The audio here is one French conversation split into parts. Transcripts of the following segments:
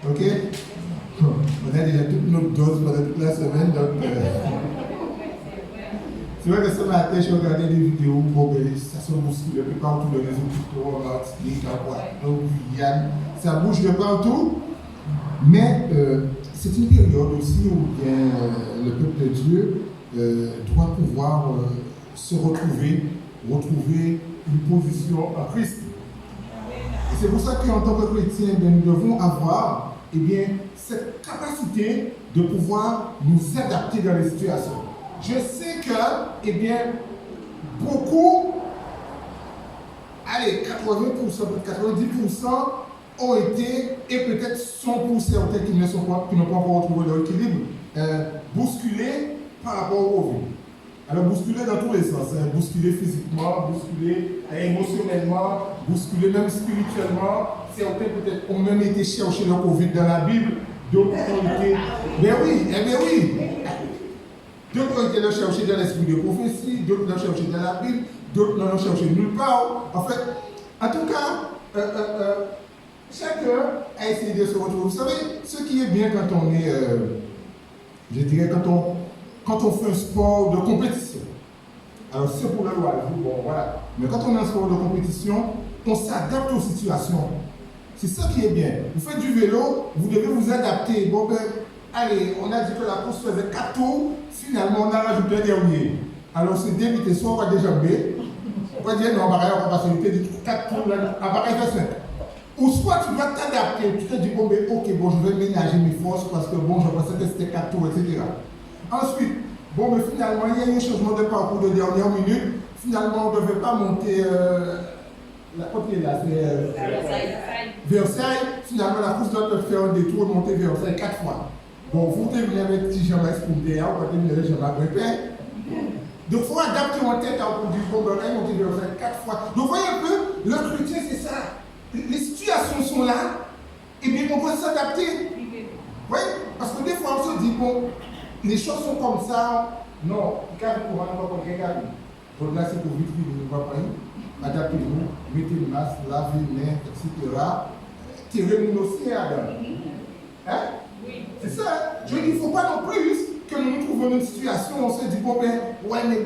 Ok? On a déjà toute notre dose pendant toute la semaine, donc. C'est vrai que ce matin, j'ai regardé des vidéos, bon, ça se bouscule un peu partout dans les hôpitaux, en Martinique, en Guadeloupe, en Guyane, ça bouge de partout. Mais c'est une période aussi où bien, le peuple de Dieu doit pouvoir se retrouver une position en Christ. Et c'est pour ça qu'en tant que chrétiens, nous devons avoir cette capacité de pouvoir nous adapter dans les situations. Je sais que, beaucoup, allez, 80%, 90% ont été, et peut-être sont pour certains qui n'ont pas encore retrouvé leur équilibre, bousculés par rapport au Covid. Alors, bousculés dans tous les sens, bousculés physiquement, bousculés émotionnellement, bousculés même spirituellement. Certains peut-être ont même été chercher le Covid dans la Bible, d'autres ont été. Oui! D'autres ont été le chercher dans l'esprit de prophétie, d'autres l'ont cherché dans la Bible, d'autres l'ont cherché nulle part. En fait, en tout cas, chacun a essayé de se retrouver. Vous savez, ce qui est bien quand on est, je dirais, quand on fait un sport de compétition. Alors, c'est pour le loisir, bon, voilà. Mais quand on a un sport de compétition, on s'adapte aux situations. C'est ça qui est bien. Vous faites du vélo, vous devez vous adapter. Bon, allez, on a dit que la course faisait 4 tours, finalement, on a rajouté un dernier. Alors, c'est d'éviter, soit on va déjamber, on va dire non, on va passer 4 tours, on va faire 5. Ou soit tu dois t'adapter, tu te dis, bon, je vais ménager mes forces parce que bon, je pensais que c'était 4 tours, etc. Ensuite, finalement, il y a eu un changement de parcours de dernière minute. Finalement, on ne devait pas monter la côte là, c'est Versailles. Finalement, la course doit faire un détour et monter Versailles 4 fois. Bon, vous devez avec petit Jean-Max Poundé, vous devez avec Jean-Max Répé. Donc, il faut adapter en tête pour dire, monter Versailles 4 fois. Donc, voyez un peu, le chrétien, c'est ça. Les situations sont là, et bien on peut s'adapter. Oui, parce que des fois on se dit, les choses sont comme ça. Non, car pour un pas qu'on regarde. Donc là, c'est pour vite, ne va pas. Adaptez-vous, mettez le masque, lavez les mains, etc. Tirez-nous aussi, Adam. Hein? Oui. C'est ça. Je dis, il ne faut pas non plus que nous nous trouvons dans une situation où on se dit, il y a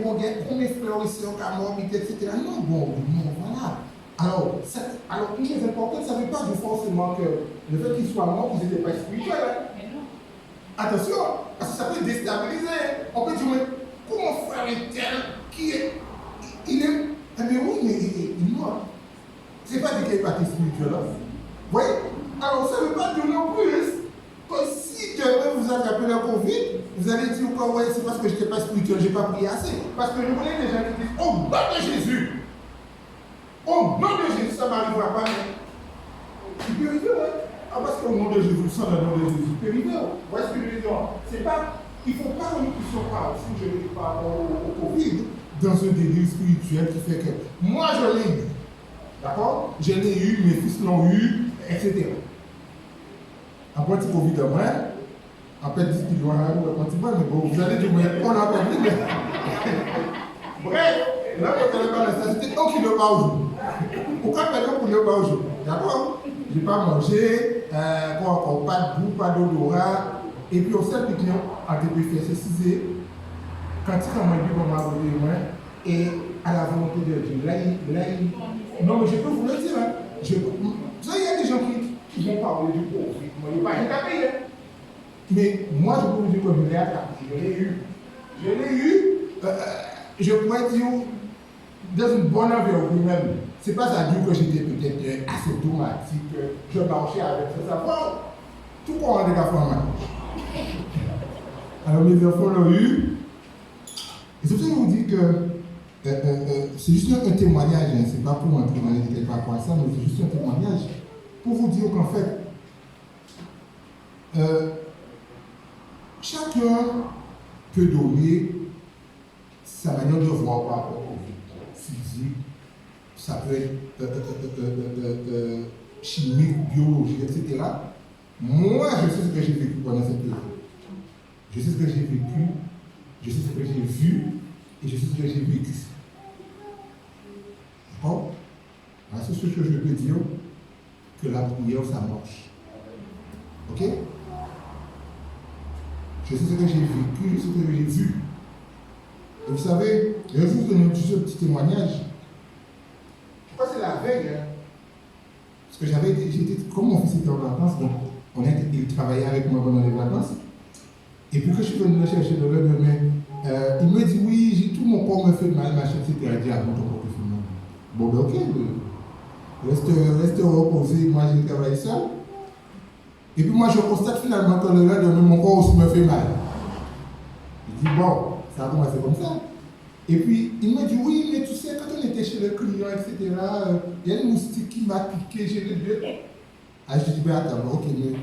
combien de fleurs ici en Cameroun, etc. Non, voilà. Alors, une chose importante, ça ne veut pas dire forcément que le fait qu'il soit mort, vous n'étiez pas spirituel. Attention, parce que ça peut déstabiliser. On peut dire, mais comment frère est tel qui est. Il est. Mais oui, mais il est mort. Ce n'est pas dire qu'il n'est pas spirituel. Vous voyez? Alors, ça ne veut pas dire non plus que si demain vous attrapez le Covid, vous allez dire, ouais, c'est parce que je n'étais pas spirituel, je n'ai pas prié assez. Parce que je connais des gens qui disent, oh, nom de Jésus! Au nom de Jésus, ça m'arrivera pas. Il peut arriver, ouais. Parce qu'au nom de Jésus, sans le nom de Jésus, il peut arriver. Vous voyez ce que je veux dire? C'est pas. Il ne faut pas que nous puissions pas, si je dis par rapport au Covid, dans un délire spirituel qui fait que moi je l'ai eu. D'accord? Je l'ai eu, mes fils l'ont eu, etc. Après, petit Covid, après 10 kilos, mais bon, vous allez dire, mais on a compris, mais. Bref, là, quand on est dans la c'était 1 kilo par jour. Pourquoi pas 1 kilo par jour? D'accord? Je n'ai pas mangé, pas de goût, pas d'odorat. Et puis, au seul piquant, en début, fait céciser, quand il m'a dit, on m'a envoyé, et à la volonté de Dieu. Là, non, mais je peux vous le dire. Vous savez, il y a des gens qui vont parler du pauvre. Moi, je n'ai pas tapé. Mais moi, je peux vous dire que je l'ai attaqué. Je l'ai eu. Je pourrais dire, dans une bonne envergure même, c'est pas à dire que j'étais peut-être asymptomatique, je marchais avec ça. Bon, tout le monde a des enfants. Alors mes enfants l'ont eu. Et c'est pour ça que je vous dis que c'est juste un témoignage, hein. C'est pas pour un témoignage de quelque part à ça, mais c'est juste un témoignage pour vous dire qu'en fait, chacun peut donner sa manière de voir par rapport au physique, ça peut être chimique, biologique, etc. Moi, je sais ce que j'ai vécu pendant cette période. Je sais ce que j'ai vécu, je sais ce que j'ai vu, et je sais ce que j'ai vécu. D'accord? C'est ce que je peux dire, que la prière, ça marche. Ok? Je sais ce que j'ai vécu, je sais ce que j'ai vu. Et vous savez, je vais vous donner juste un petit témoignage. Je crois que c'est la veille, hein, parce que comme mon fils était en vacances, donc il travaillait avec moi pendant les vacances. Et puis que je suis venu le chercher le lendemain, il me dit oui, tout mon corps me fait mal, machin, etc. Il dit ah bon, ton corps te fait mal. Bon, ben ok, reste reposé, moi j'ai travaillé seul. Et puis moi je constate finalement que le lendemain, mon corps aussi me fait mal. Il dit bon, ça a commencé comme ça. Et puis il me dit oui, mais tu sais, quand on était chez le client, etc., il y a une moustique qui m'a piqué, j'ai les deux. Ah, je dis ben attends, ok, mais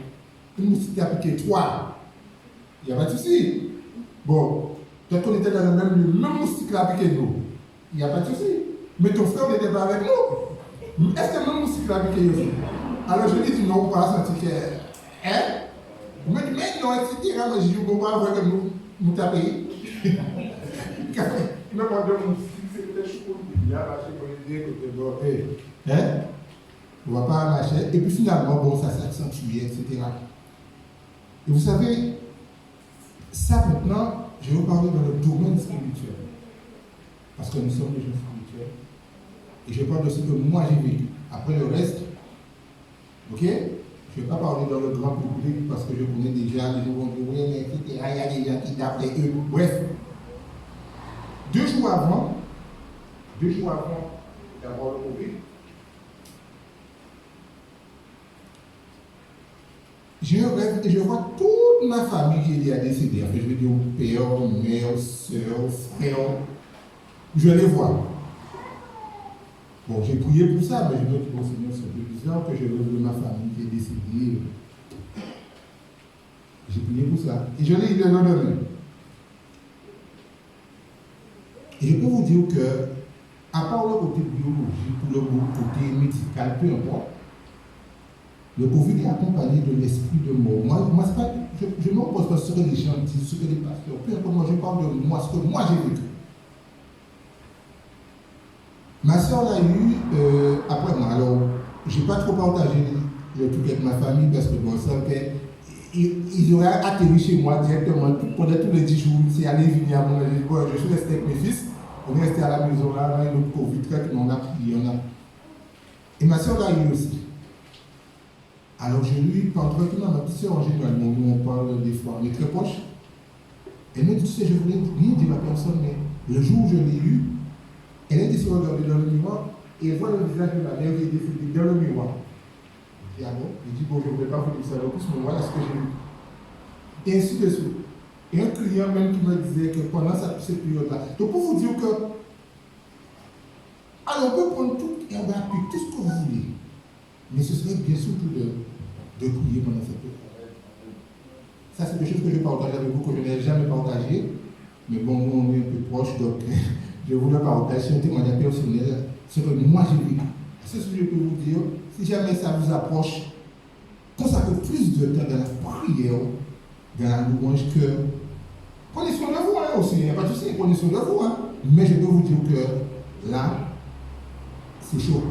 une moustique qui a piqué toi. Il n'y a pas de souci. Bon, peut-être qu'on était dans le même moustique là piqué nous. Il n'y a pas de souci. Mais ton frère n'était pas avec nous. Est-ce que le même moustique là piqué aussi? Alors je lui dis non, on va sentir que. Hein? Il me dit mais non, etc. Mais je dis on va voir que nous tapons. Il m'a demandé un moustique, c'était chaud. Il a lâché pour lui dire que bon, hein? On ne va pas lâcher. Et puis finalement, bon, ça s'accentuait, etc. Et vous savez, ça maintenant, je vais vous parler dans le domaine spirituel. Parce que nous sommes des gens spirituels. Et je parle de ce que moi j'ai vécu. Après le reste, ok? Je ne vais pas parler dans le grand public parce que je connais déjà les gens qui vont dire oui, mais etc. Il y a des gens qui d'après eux. Bref. 2 jours avant d'avoir le Covid, j'ai un rêve et je vois toute ma famille qui est à décéder. En fait, je veux dire père, mère, soeur, frère. Je les vois. Bon, j'ai prié pour ça, mais je me dis, bon Seigneur, c'est un peu bizarre que je rêve de ma famille qui est décédée. J'ai prié pour ça. Et je l'ai eu le lendemain. Et je peux vous dire que, à part le côté biologique ou le côté médical, peu importe, le Covid est accompagné de l'esprit de mort. Moi je ne m'oppose pas sur ce que les gens disent, ce que les pasteurs, peu importe, moi je parle de moi, ce que moi j'ai vécu. Ma soeur l'a eu après moi. Alors, je n'ai pas trop partagé le truc avec ma famille parce que bon, ça ils auraient atterri chez moi directement pendant tous les 10 jours. C'est allé venir à mon avis. Bon, je suis resté avec mes fils. On est resté à la maison là, avec le Covid, on a prié, Et ma soeur l'a eu aussi. Alors je lui parle directement à ma petite soeur en général, nous on parle des fois, on est très proches. Elle me dit, tu sais, je voulais rien dire à personne, mais le jour où je l'ai eu, elle était se regarder dans le miroir et elle voit le visage de ma mère qui est décédée dans le miroir. Je dis, ah bon? Je dis, bon, je ne voulais pas vous dire ça, en plus, mais voilà ce que j'ai vu. Et ainsi de suite. Et un client même qui me disait que pendant cette période-là, donc pour vous dire que, alors on peut prendre tout et on va appuyer tout ce que vous voulez, mais ce serait bien surtout de prier pendant cette période. Ça, c'est des choses que je partage avec vous, que je n'ai jamais partagé, mais bon, nous on est un peu proches, donc je voulais partager un témoignage personnel, ce que moi j'ai vécu. C'est ce que je peux vous dire. Si jamais ça vous approche, consacrez plus de temps dans la prière, dans la louange, que prenez soin de vous hein, aussi, il n'y a pas de souci, prenez soin de vous. Hein. Mais je peux vous dire que là, c'est chaud.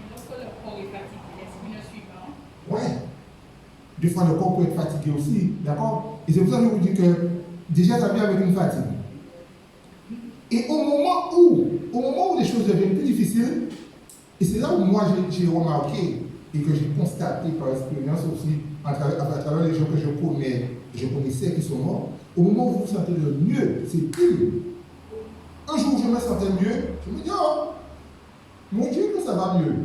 Lorsque le corps est fatigué, est-ce qu'il ne suit pas? Ouais. Des fois, le corps peut être fatigué aussi, d'accord? Et c'est pour ça que je vous dis que déjà, ça vient avec une fatigue. Et au moment où les choses deviennent plus difficiles, et c'est là où moi j'ai remarqué et que j'ai constaté par expérience aussi, à travers les gens que je connaissais qui sont morts, au moment où vous vous sentez le mieux, c'est pire. Un jour où je me sentais mieux, je me dis, oh, mon Dieu, que ça va mieux.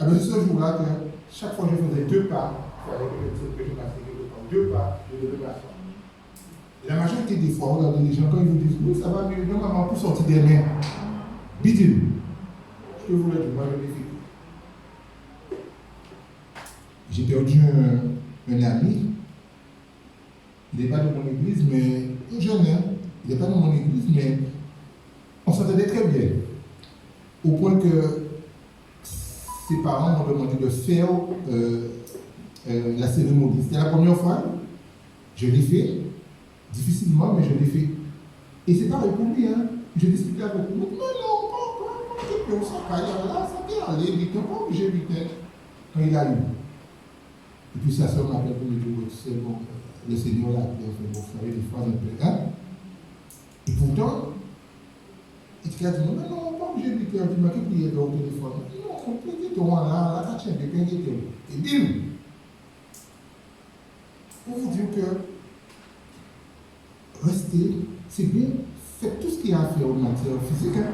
Et bien, c'est ce jour-là que chaque fois que je faisais 2 pas, il fallait que je fasse 2 pas, je devais m'asseoir. La majorité des fois, regardez les gens, quand ils vous disent, oui, ça va mieux, non, maman, pour sortir des mains. Bidule. Je peux vous le dire, moi, je l'ai fait. J'ai perdu un ami. Il n'est pas dans mon église, mais un jeune, hein. Il n'est pas dans mon église, mais on s'entendait très bien. Au point que ses parents m'ont demandé de faire la cérémonie. C'était la première fois. Je l'ai fait. Difficilement, mais je l'ai fait. Et c'est pareil pour lui, hein. Je discutais avec lui. Mais non, pas, ça peut aller là, ça peut aller, vite, pas obligé vite, quand il a eu. Et puis sa soeur m'appelle pour me dire, tu sais, bon, le Seigneur l'a appelé, bon, vous savez, des phrases un peu, hein. Et pourtant, il te dit, non, mais non, pas obligé de lui dire, tu m'as que prier au téléphone. Non, on peut dire, on là, là, tu as bien dit, et bim! Pour vous dire que restez, c'est bien, faites tout ce qu'il y a à faire en matière physique, hein,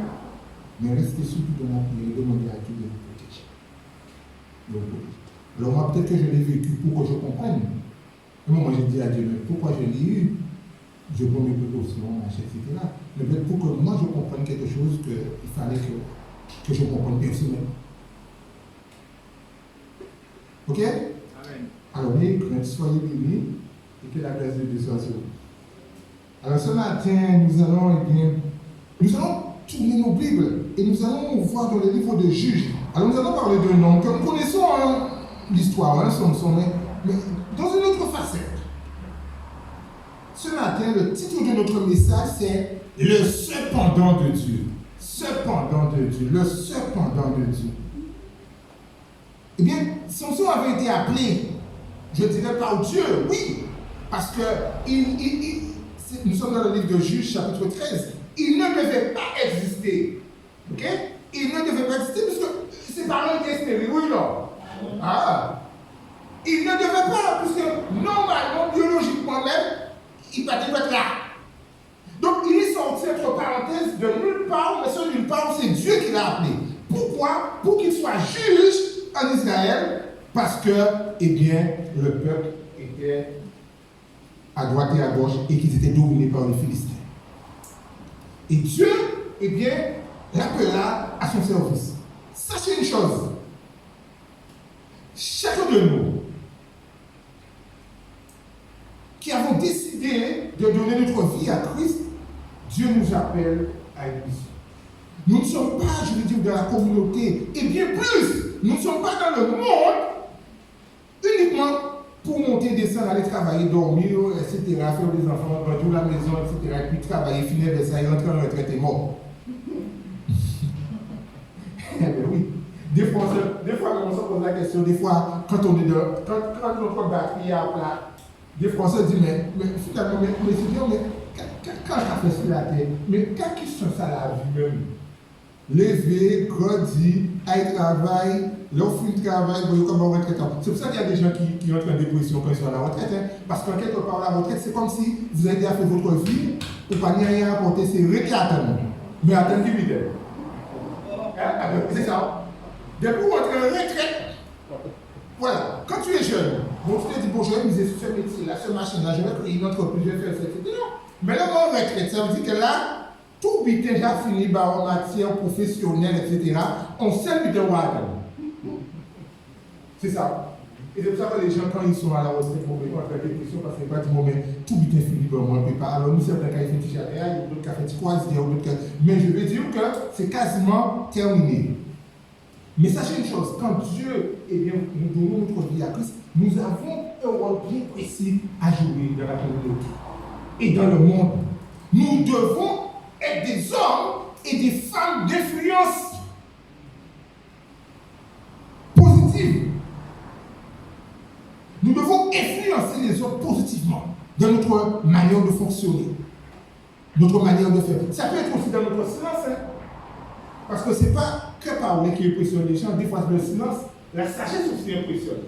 mais restez surtout dans la prière, demandez à Dieu de vous protéger. Alors moi, peut-être que je l'ai vécu pour que je comprenne. Mais moi, j'ai dit à Dieu, mais pourquoi je l'ai eu? Je prends mes précautions, machin, etc. Mais peut-être pour que moi, je comprenne quelque chose qu'il fallait que je comprenne personnellement. Ok? Amen. Alors, n'ayez crainte, soyez bénis et que la grâce de Dieu soit sur vous. Alors, ce matin, nous allons tourner nos Bibles et nous allons voir dans le livre de Juges. Alors, nous allons parler d'un homme que nous connaissons l'histoire, mais dans une autre facette. Ce matin, le titre de notre message, c'est Le cependant de Dieu. Cependant de Dieu. Le cependant de Dieu. Eh bien, Samson avait été appelé, je dirais par Dieu, oui, parce que nous sommes dans le livre de Juges, chapitre 13. Il ne devait pas exister. Ok? Il ne devait pas exister parce que ses parents étaient stériles, oui, non? Ah! Il ne devait pas, puisque normalement, biologiquement même, il va être là. Donc, il est sorti entre parenthèses de nulle part, mais ce nulle part, c'est Dieu qui l'a appelé. Pourquoi? Pour qu'il soit juge en Israël, parce que, eh bien, le peuple était à droite et à gauche et qu'ils étaient dominés par les Philistins. Et Dieu, eh bien, l'appela à son service. Sachez une chose, chacun de nous qui avons décidé de donner notre vie à Christ, Dieu nous appelle à une mission. Nous ne sommes pas, je veux dire, dans la communauté, et bien plus, nous ne sommes pas dans le monde uniquement pour monter, descendre, aller travailler, dormir, etc., faire des enfants, retourner à la maison, etc., et puis travailler, finir vers ça, et rentrer en retraite et mort. Eh bien oui. Des fois, on se pose la question, des fois, quand on est quand notre batterie est à plat, des fois, on se dit, mais finalement, mais quand je fais sur la terre, mais quand qui sont ça la vie même? Lever, grandir, aller travailler, l'offre de travail, vous comme en retraite. C'est pour ça qu'il y a des gens qui entrent en dépression quand ils sont à la retraite, hein, parce qu'en quelque part, la retraite, c'est comme si vous avez déjà fait votre vie, ou pas ni rien apporter, c'est réclatant. Mais attendez, dividende. C'est ça. Depuis vous entrez en retraite, voilà, quand tu es jeune, bon, tu te dis, bon, je vais miser sur ce métier-là, ce machin-là, je vais créer une entreprise, je vais faire ça, etc. Mais là, en retraite, ça veut dire que là, tout est déjà fini en matière professionnelle, etc. On sait que tu c'est ça. Et c'est pour ça que les gens, quand ils sont à la retraite, ils ont fait des questions parce qu'ils ne pas dit, mais tout est fini pour moi, je ne peux pas. Alors, nous, certains cas, ils font des jardins, il y a d'autres cas, ils croisent, il y a d'autres cas. Mais je veux dire que c'est quasiment terminé. Mais sachez une chose, quand Dieu, eh bien, nous donnons notre vie à Christ, nous avons un rôle bien précis à jouer dans la communauté et dans le monde. Nous devons être des hommes et des femmes d'influence positive. Nous devons influencer les autres positivement dans notre manière de fonctionner, notre manière de faire. Ça peut être aussi dans notre silence, hein? Parce que ce n'est pas que parler qui impressionne les gens, des fois le silence, la sagesse aussi impressionne.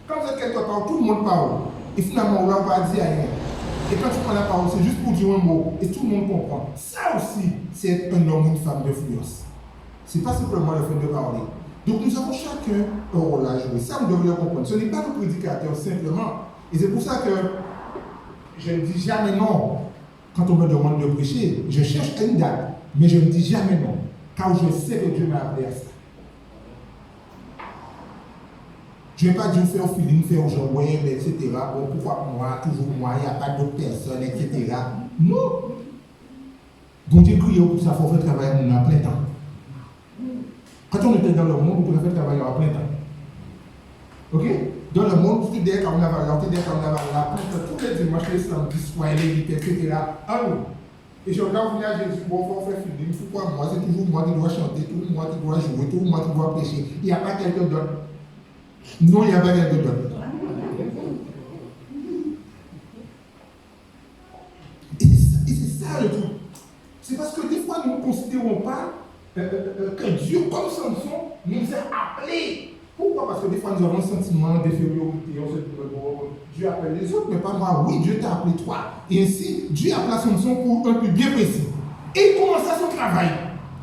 Quand vous êtes quelque part, tout le monde parle, et finalement on ne va pas dire rien. Et quand tu prends la parole, c'est juste pour dire un mot, et tout le monde comprend. Ça aussi, c'est un homme ou une femme d'influence. Ce n'est pas simplement le fait de parler. Donc nous avons chacun un rôle à jouer. Ça, vous devez le comprendre. Ce n'est pas le prédicateur simplement. Et c'est pour ça que je ne dis jamais non. Quand on me demande de prêcher, je cherche une date, mais je ne dis jamais non. Car je sais que Dieu m'a appelé à ça. Je ne vais pas dire faire feeling, faire genre, ouais, etc. Bon, pourquoi moi, toujours moi, il n'y a pas d'autres personnes, etc. Non. Donc Dieu crie pour ça, il faut faire travailler en plein temps. Quand on était dans le monde, on peut faire travailler en plein temps. Ok? Dans le monde, tu es derrière carnaval, tu es derrière carnaval, tous les dimanches, les samedis, soirs, les week-ends, etc. À nous. Et je regarde venir à Jésus, bon, il faut faire feeling, pourquoi moi, c'est toujours moi qui dois chanter, toujours moi qui dois jouer, toujours moi qui dois prêcher. Il n'y a pas quelqu'un d'autre. Non, il n'y a pas quelqu'un d'autre. C'est parce que des fois, nous ne considérons pas que Dieu, comme Samson, nous a appelés. Pourquoi? Parce que des fois, nous avons un sentiment d'infériorité. On se dit, bon, Dieu appelle les autres, mais pas moi. Oui, Dieu t'a appelé toi. Et ainsi, Dieu appelle Samson pour un but bien précis. Et il commença son travail,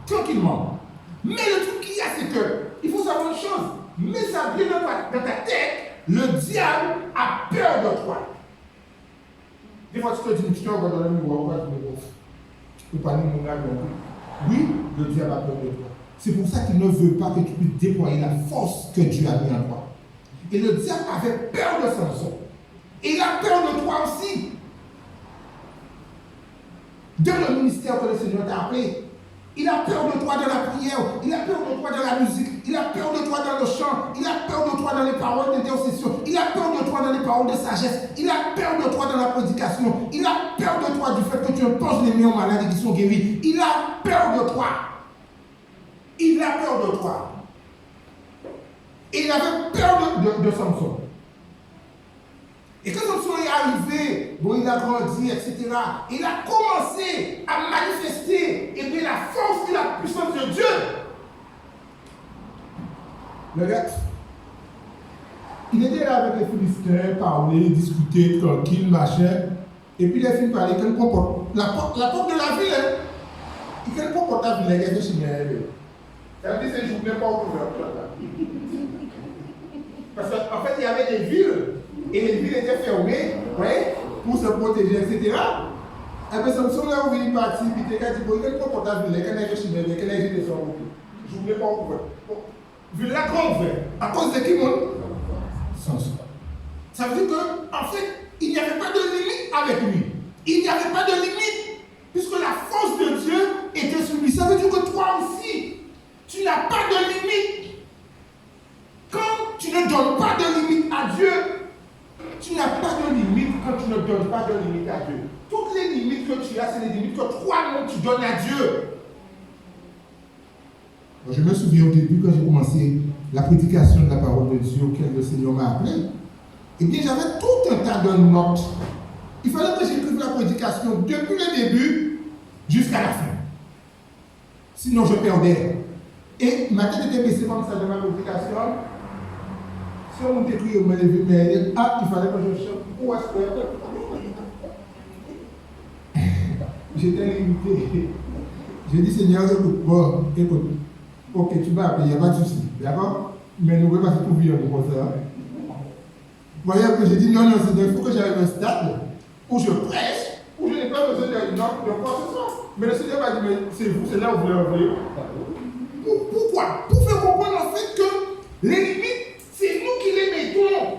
tranquillement. Mais le truc qu'il y a, c'est que, il faut savoir une chose, mais ça vient dans ta tête, le diable a peur de toi. Des fois, tu te dis, tu te regardes dans le miroir, tu peux pas nous mon âme. Oui, le diable a peur de toi. C'est pour ça qu'il ne veut pas que tu puisses déployer la force que Dieu a mis en toi. Et le diable avait peur de Samson. Et il a peur de toi aussi. Dans le ministère que le Seigneur t'a appelé, il a peur de toi dans la prière, il a peur de toi dans la musique, il a peur de toi dans le chant, il a peur de toi dans les paroles d'intercession, il a peur de toi dans les paroles de sagesse, il a peur de toi dans la prédication, il a peur de toi du fait que tu imposes les mains aux malades et qui sont guéris, il a peur de toi. Il a peur de toi. Et il avait peur de Samson. Et quand Samson est arrivé, bon, il a grandi, etc., il a commencé à manifester et bien, la force et la puissance de Dieu. Le gars, il était là avec les Philistins, parlait, discutait, tranquille, machin. Et puis il a fini par aller, quel comporte la porte de la ville, hein. Et quel comporte la ville, il a fait chez lui. Ça veut dire que je ne voulais pas ouvrir. Parce qu'en fait, il y avait des villes. Et les villes étaient fermées, ouais, pour se protéger, etc. Et bien, Samson là où il est parti, il était dit, bon, il est pas portable, il est chez lui, il est des gens. Je ne voulais pas ouvrir. Vu la grande ouverte, à cause de qui, mon Samson. Ça veut dire qu'en fait, il n'y avait pas de limite avec lui. Il n'y avait pas de limite, puisque la force de Dieu était sur lui. Ça veut dire que toi aussi, tu n'as pas de limite. Quand tu ne donnes pas de limite à Dieu, tu n'as pas de limite quand tu ne donnes pas de limite à Dieu. Toutes les limites que tu as, c'est les limites que toi-même tu donnes à Dieu. Je me souviens au début, quand j'ai commencé la prédication de la parole de Dieu auquel le Seigneur m'a appelé, eh bien j'avais tout un tas de notes. Il fallait que j'écrive la prédication depuis le début jusqu'à la fin. Sinon je perdais. Et ma tête était baissée comme ça de ma prédication. Si on m'écrit au lever, mais il fallait que je chante. Où est-ce que j'étais limité. J'ai dit, Seigneur, écoute, bon, écoute, ok, tu m'as appelé, il n'y a pas de souci, d'accord? Mais nous ne pouvons pas tout vivre comme ça. Vous voyez que j'ai dit, non, il faut que j'arrive à un stade où je prêche, où je n'ai pas besoin de quoi que ce soit. Mais le Seigneur m'a dit, mais c'est vous, c'est là où vous voulez envoyer. Pourquoi? Pour faire comprendre en fait que les limites, c'est nous qui les mettons.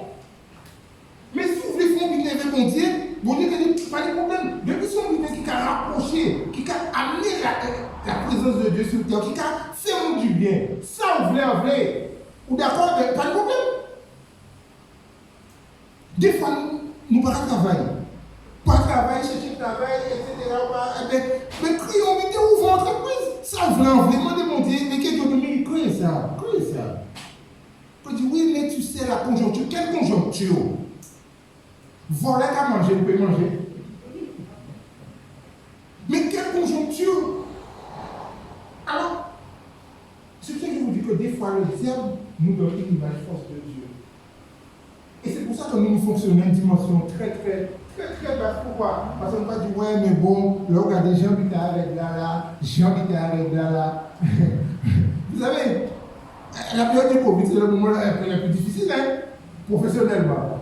Mais si vous voulez faire un bon Dieu, bon Dieu n'a pas de problème. Depuis son vivant qui a rapproché, qui a amené la présence de Dieu sur terre, qui a fait du bien, ça on voulait. Ou d'accord, pas de problème. Des fois, nous ne pouvons pas travailler. Pas travailler, chercher travail, etc. Mais crions, mettez où votre entreprise. Ça on voulait demander mon Dieu, mais qu'est-ce que vous me criez ça? Criez ça. On dit oui, mais tu sais la conjoncture. Quelle conjoncture? Voilà qu'à manger, vous pouvez manger. Mais quelle conjoncture? Alors, ce que je vous dis que des fois, le diable nous donne une image force de Dieu. Et c'est pour ça que nous fonctionnons à une dimension très basse. Pourquoi? Parce qu'on va dire, ouais, mais bon, là, regardez, Jean qui avec là, Jean qui avec là. Vous savez, la période de Covid, c'est le moment le plus difficile, hein, professionnellement.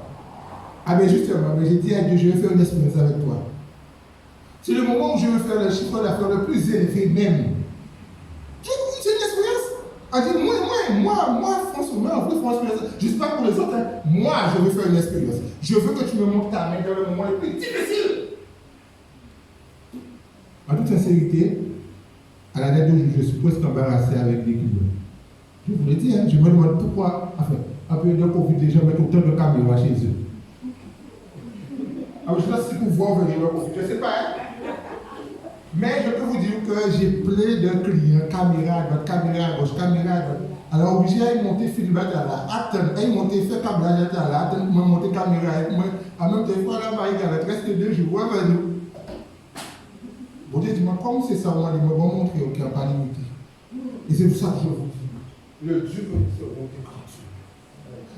Ah bien justement, j'ai dit à Dieu, je vais faire une expérience avec toi. C'est le moment où je vais faire le chiffre d'affaires le plus élevé même. C'est une expérience. Elle dit, moi, François, je ne sais pas pour les autres, hein. Moi, je veux faire une expérience. Je veux que tu me montres ta main dans le moment le plus difficile. En toute sincérité, à la date d'aujourd'hui, je suis presque embarrassé avec l'équipe. Je vous le dis, hein, je me demande pourquoi, en période de Covid, les gens mettent autant de caméras chez eux. Alors, je ne sais pas si vous voir venir le Covid, je ne sais pas. Hein? Mais je peux vous dire que j'ai plein de clients, caméra à droite, caméra à gauche, caméra à droite. Alors, obligé à monter film là, attendre, à monter faire câblage là, attendre, monter caméra, en même temps, il faut aller à Marie-Galette, reste 2 jours, ouais, venez. Bon Dieu dit, comme c'est ça, moi, je vais vous montrer qu'il n'y a pas de limite. Et c'est pour ça que je vous dis, le Dieu que nous servons est grand Dieu.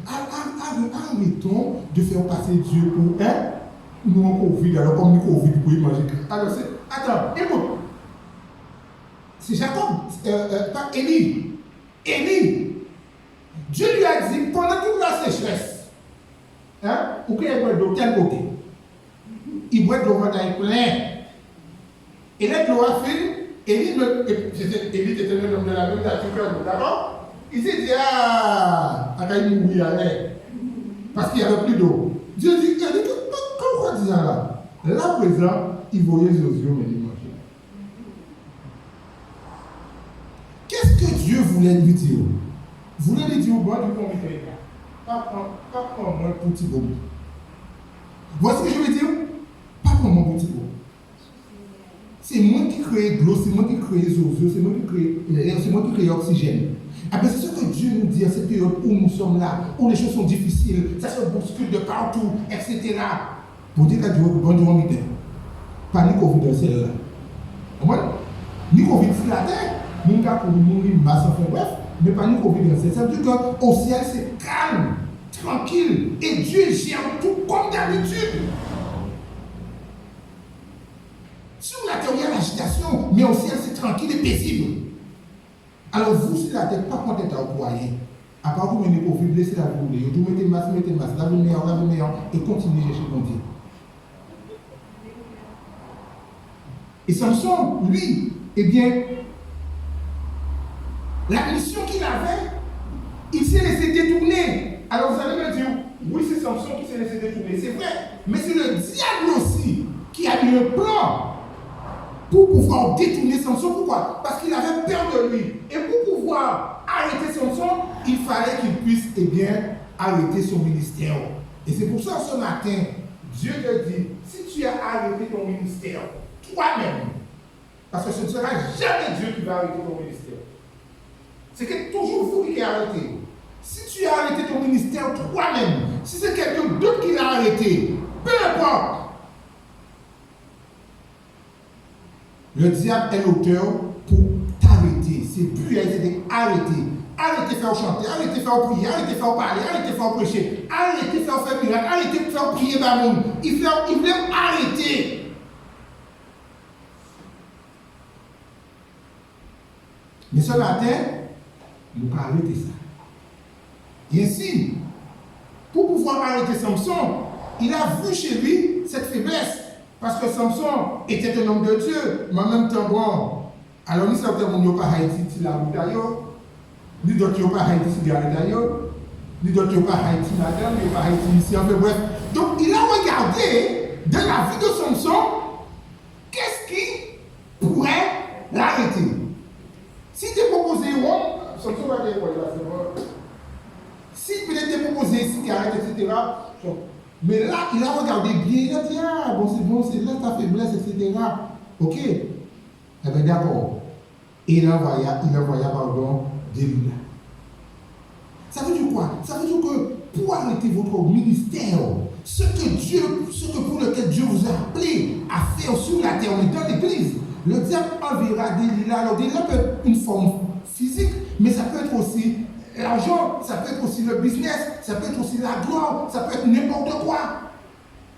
Arrêtons de faire passer Dieu pour nous en Covid, alors comme nous Covid, vous pouvez manger. Alors c'est, attends, écoute, c'est Jacob, pas Élie. Élie, Dieu lui a dit, pendant toute la sécheresse, ou qu'il boit de quel côté? Il boit de l'eau plein. Et là, de l'eau a fait, Élie était un homme de la même nature que nous, d'accord? Il s'est dit, il va mourir, parce qu'il n'y avait plus d'eau. Dieu dit, pourquoi dire là? Là, présent, il voyait Josué, mais il mangeait. Qu'est-ce que Dieu voulait lui dire? Voulait lui dire, bon, du comité, pas prendre mon petit bobo. Voici ce que je veux dire? Pas prendre mon petit bobo. C'est moi qui crée de l'eau, c'est moi qui crée les eaux, c'est moi qui crée l'air, c'est moi qui crée l'oxygène. C'est ce que Dieu nous dit à cette période où nous sommes là, où les choses sont difficiles, ça se bouscule de partout, etc. Pour dire que Dieu bon Dieu en pas ni Covid dans celle-là. Ni Covid sur la terre, ni cas pour mourir masse, enfin bref, mais pas ni Covid dans celle-là. Ça veut dire qu'au ciel c'est calme, tranquille, et Dieu gère tout comme d'habitude. Sur la terre, il y a l'agitation, mais au ciel, c'est tranquille et paisible. Alors, vous, sur la terre, pas content à vous croyez. À part vous mener Covid, laissez la vous rouler. Vous mettez masse, lavez meilleur, et continuez à chercher mon Dieu. Et Samson, lui, eh bien, la mission qu'il avait, il s'est laissé détourner. Alors, vous allez me dire, oui, c'est Samson qui s'est laissé détourner, c'est vrai, mais c'est le diable aussi qui a eu un plan pour pouvoir détourner Samson. Pourquoi? Parce qu'il avait peur de lui. Et pour pouvoir arrêter Samson, il fallait qu'il puisse, eh bien, arrêter son ministère. Et c'est pour ça, ce matin, Dieu te dit, si tu as arrêté ton ministère, toi-même, parce que ce ne sera jamais Dieu qui va arrêter ton ministère. C'est toujours vous qui avez arrêté. Si tu as arrêté ton ministère toi-même, si c'est quelqu'un d'autre qui l'a arrêté, peu importe, le diable est l'auteur pour t'arrêter. C'est plus arrêter. Arrêtez de faire chanter, arrêtez de faire prier, arrêtez de faire parler, arrêtez de faire prêcher, arrêtez de faire miracle, arrêtez de faire prier dans le monde. Il veut arrêter. Mais ce matin, nous pouvons arrêter ça. Et ainsi, pour pouvoir arrêter Samson, il a vu chez lui cette faiblesse. Parce que Samson était un homme de Dieu, mais en même temps, bon, alors nous savons que nous n'avons pas Haïti, si la route d'ailleurs, nous n'avons pas Haïti, si la route d'ailleurs, nous n'avons pas Haïti, madame, nous n'avons pas Haïti ici, enfin bref. Donc il a regardé dans la vie de Samson, qu'est-ce qui pourrait l'arrêter. Si tu proposé, Samson va dire, si peut-être tu proposé, si tu arrêtes, etc. Mais là, il a regardé bien, il a dit, ah, bon, c'est là ta faiblesse, etc. Ok. Eh bien, d'accord. Et il envoya, pardon, Delilah. Ça veut dire quoi? Ça veut dire que pour arrêter votre ministère, ce que pour lequel Dieu vous a appelé à faire sur la terre, on est dans l'église, le diable enverra Delilah. Alors, Delilah peut être une forme physique, mais ça peut être aussi l'argent, ça peut être aussi le business, ça peut être aussi la gloire, ça peut être n'importe quoi.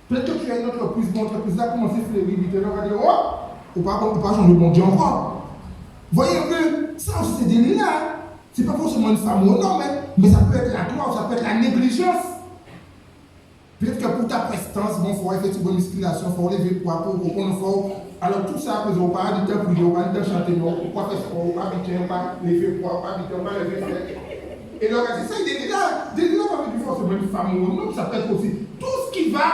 Peut-être que tu as une entreprise, mon entreprise là commence à fleurir, vite, on va dire, oh, ou pas changer mon Dieu encore. Voyez un peu, ça aussi c'est des là. C'est pas forcément une femme ou un homme, mais ça peut être la gloire, ça peut être la négligence. Peut-être que pour ta prestance, bon, il faut effectivement une musculation, il faut lever le poids, alors tout ça, on va pas du temps prier, on va du temps chanter, on va faire sport, on va habiter, on va lever le poids, on va habiter, on va lever le poids. Et donc, c'est ça, il est là. Delilah va être forcément une femme ou un homme, ça peut être aussi tout ce qui va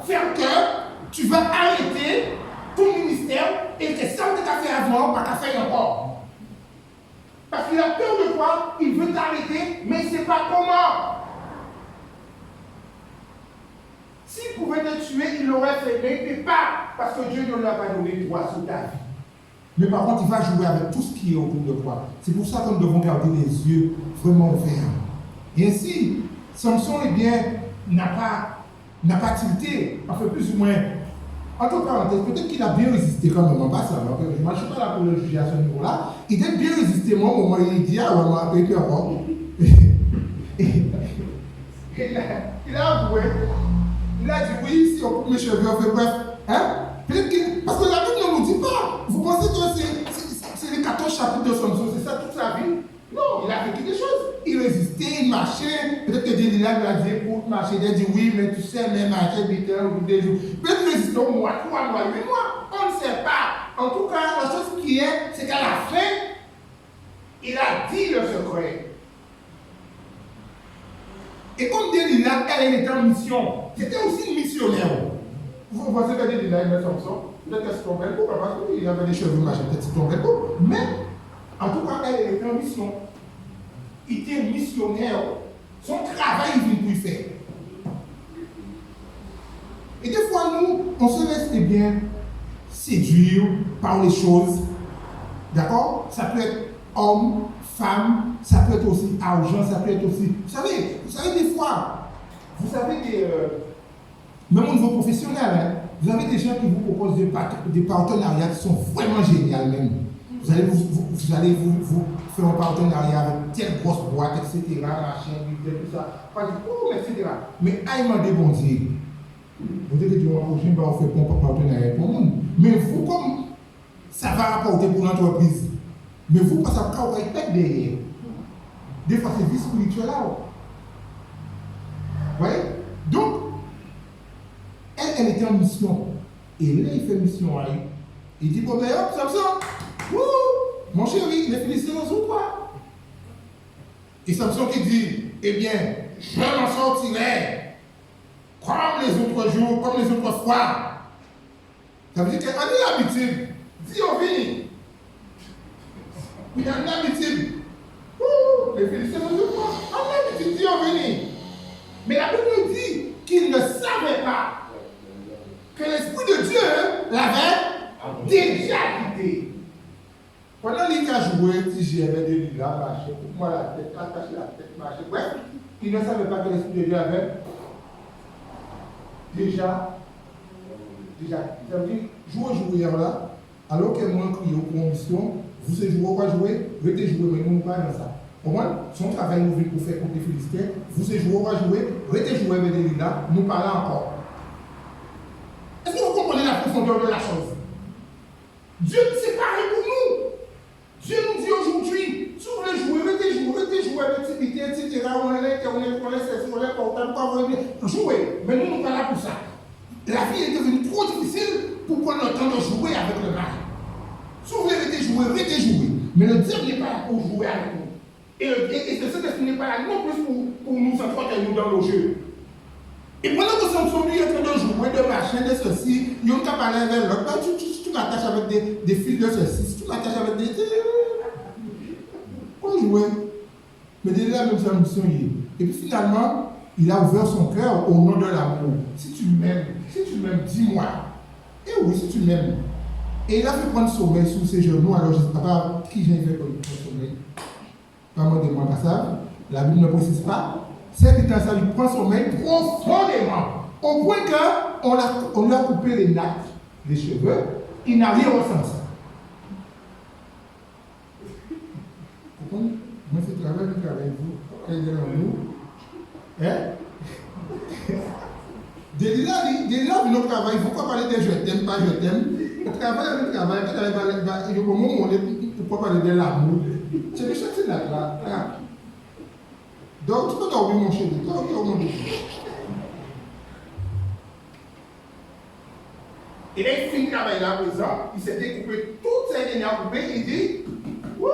faire que tu vas arrêter ton ministère et que ça que tu as fait avant, pas qu'à faire encore. Parce qu'il a peur de toi, il veut t'arrêter, mais il ne sait pas comment. S'il pouvait te tuer, il l'aurait fait, mais il ne peut pas, parce que Dieu ne lui a pas donné droit sur ta vie. Mais par contre, il va jouer avec tout ce qui est autour de toi. C'est pour ça que nous devons garder les yeux vraiment ouverts. Et ainsi, Samson, eh bien, n'a pas tilté, enfin plus ou moins, Entre parenthèses, peut-être qu'il a bien résisté quand même, pas ça. Moi, je ne suis pas là pour le juger à ce niveau-là. Il a bien résisté, moi, au moment où il dit, ah, ouais, moi, il a avoué. Il a dit, oui, si on coupe mes cheveux, on fait bref. Hein? Peut-être que, parce que la Bible ne nous dit pas. Vous pensez que c'est les 14 chapitres de Samson, c'est ça toute sa vie? Non, il a vécu des choses. Il résistait, il marchait. Peut-être que Delilah lui a dit pour marcher. Il a dit oui, mais tu sais, même marcher 8 heures ou 2 jours. Peut-être qu'il résistait au mois, 3 mois, 8 mois. On ne sait pas. En tout cas, la chose qui est, c'est qu'à la fin, il a dit le secret. Et comme Delilah, elle était en mission, c'était aussi une missionnaire. Vous pensez que Delilah aimait Samson? Peut-être qu'elle se tombait le coup, parce qu'il avait des cheveux machin, peut-être qu'il se tombait le coup. Mais, en tout cas, elle était en mission. Il était missionnaire. Son travail, il vient pour y faire. Et des fois, nous, on se laisse bien séduire par les choses. D'accord? Ça peut être homme, femme, ça peut être aussi argent, ça peut être aussi. Vous savez des fois, vous avez même au niveau professionnel, hein, vous avez des gens qui vous proposent des partenariats qui sont vraiment géniaux même. Vous allez vous faire un partenariat avec telle grosse boîte, etc., machin, tout ça, etc. Mais aïe, m'a demandé, vous dites que tu vas prochain, on fait un partenariat pour le monde. Mais vous, comme ça va rapporter pour l'entreprise, mais vous, parce que vous êtes derrière. Des fois, c'est vie spirituelle là. Vous voyez? Donc, elle était en mission. Et là, il fait mission à elle. Il dit, bon, ben hop, Samson, mon chéri, les Philistins sont toi. Et Samson qui dit, eh bien, je m'en sortirai comme les autres jours, comme les autres fois. Ça veut dire qu'on a l'habitude. Dis au fini. Il y a une habitude. Les Philistins sont toi. On a l'habitude, dis au fini. Mais la Bible nous dit qu'il ne savait pas que l'Esprit de Dieu l'avait déjà quitté. Pendant qu'il a joué, si j'avais des lilas, marché, pour moi la tête, attaché la tête, marché. Bref, il ne savait pas que l'Esprit de Dieu avait déjà. Ça veut dire, jouer là, alors que moi, crié pour une mission, vous savez jouer, pas jouer, restez jouer, mais nous ne pas dans ça. Au moins, son travail nous vient pour faire contre les Philistins, vous savez jouer, pas jouer, restez jouer avec des lilas, nous parlons encore. Est-ce que vous comprenez la profondeur de la chose? Dieu, c'est pareil pour nous. Dieu nous dit aujourd'hui, si vous voulez jouer, restez jouer avec activité, etc. On est portable, jouer. Mais nous, nous sommes pas là pour ça. La vie est devenue trop difficile pour prendre le temps de jouer avec le mal. Si vous voulez rester jouer. Mais le diable n'est pas là pour jouer avec nous. Et le Saint-Esprit n'est pas là non plus pour nous entretenir dans le jeu. Et pendant que Samson lui est en train de jouer, de machin, de ceci, il y a un cap à l'un l'autre. Tu m'attaches avec des fils de ceci, si tu m'attaches avec des. Qu'on jouer. Mais déjà, même sa mission y est. Et puis finalement, il a ouvert son cœur au nom de l'amour. Si tu m'aimes, dis-moi. Et oui, si tu m'aimes. Et il a fait prendre sommeil sous ses genoux. Alors, je ne sais pas qui j'ai fait pour prendre sommeil. Pas moi de moi, ça. La Bible ne précise pas. C'est que ça lui prend sommeil profondément. Au point qu'on lui a coupé les nattes, les cheveux. Il n'a rien ressenti. Moi, c'est travail, vous. Quel est nous? Hein? Delilah, notre travail, il ne faut pas parler de je t'aime, pas je t'aime. Le travail, il faut ne pas parler de l'amour. C'est le châtiment là. Donc, tu peux dormir, mon chéri. Et là, il finit de travailler là, présent. Il s'est découpé toutes ses dernières coupées. Il dit, wouh!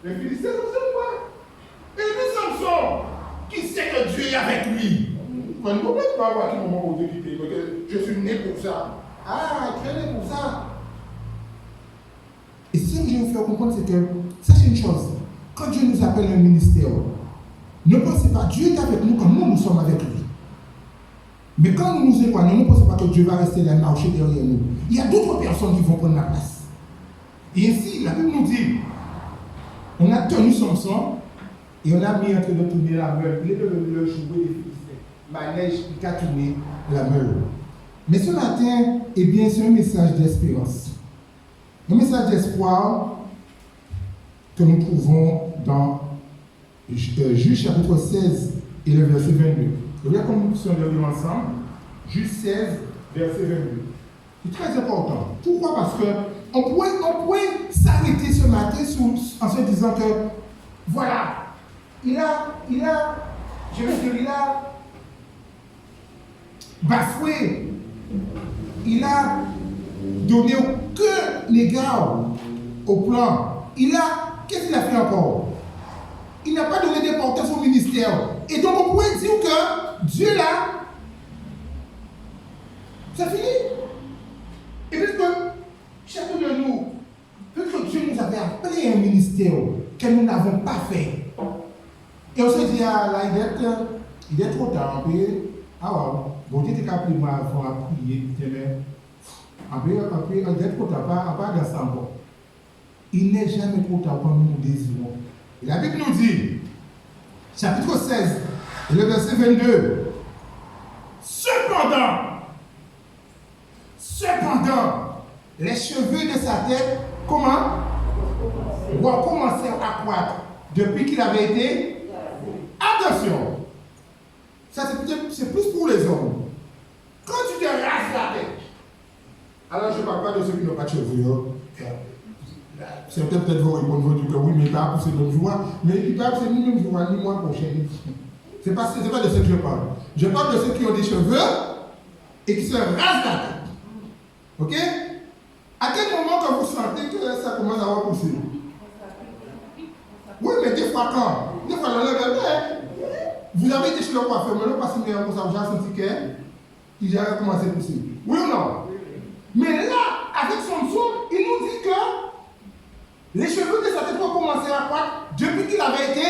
Les Philistins sont sur quoi? Et puis Samson, qui sait que Dieu est avec lui. Vous ne pouvez pas avoir un moment où Dieu quitte, je suis né pour ça. Ah, tu es né pour ça. Et ce que je vais vous faire comprendre, c'est que, sachez une chose, quand Dieu nous appelle un ministère, ne pensez pas, Dieu est avec nous quand nous sommes avec lui. Mais quand nous nous éloignons, ne pensez pas que Dieu va rester là, marcher derrière nous. Il y a d'autres personnes qui vont prendre la place. Et ainsi, la Bible nous dit, on a tenu Samson et on a mis en train de tourner la meule. Il est devenu le jouet des Philistins. Ma neige, il a tourné la meule. Mais ce matin, eh bien, c'est un message d'espérance. Un message d'espoir que nous trouvons dans Juge chapitre 16 et le verset 22. Et là, comme nous sommes lire ensemble, Juge 16, verset 22. C'est très important. Pourquoi? Parce qu'on pourrait s'arrêter ce matin en se disant que, voilà, il a bafoué, il a donné aucun égard au plan. Qu'est-ce qu'il a fait encore? Il n'a pas donné d'importance au ministère. Et donc on pourrait dire que Dieu là, ça finit. Et puis que chacun de nous, peut-être que Dieu nous avait appelé un ministère que nous n'avons pas fait. Et on se dit, ah là, il est trop tard. Ah ouais, bon Dieu t'a appelé moi avant à prier, après, il est trop tard, pas dans ça encore. Il n'est jamais trop tard quand nous désirons. Et la Bible nous dit, chapitre 16, le verset 22, Cependant, les cheveux de sa tête, comment? Vont commencer à croître depuis qu'il avait été. Attention! Ça, c'est plus pour les hommes. Quand tu te rases la tête, alors je ne parle pas de ceux qui n'ont pas de cheveux. C'est peut-être vous répondre que oui, mais pas pour ces bonnes joies. Mais il ne c'est ni même joie, ni moi prochain. Ce n'est pas de ceux que je parle. Je parle de ceux qui ont des cheveux et qui se rasent la tête. Ok? À quel moment quand vous sentez que ça commence à avoir poussé? Oui, mais des fois quand? Des fois, vous avez été chez le coiffeur, mais le passé meilleur pour ça, vous avez senti qu'il a commencé à pousser. Oui ou non? Mais là, avec son son, il nous dit que les cheveux de sa tête vont commencer à croître depuis qu'il avait été.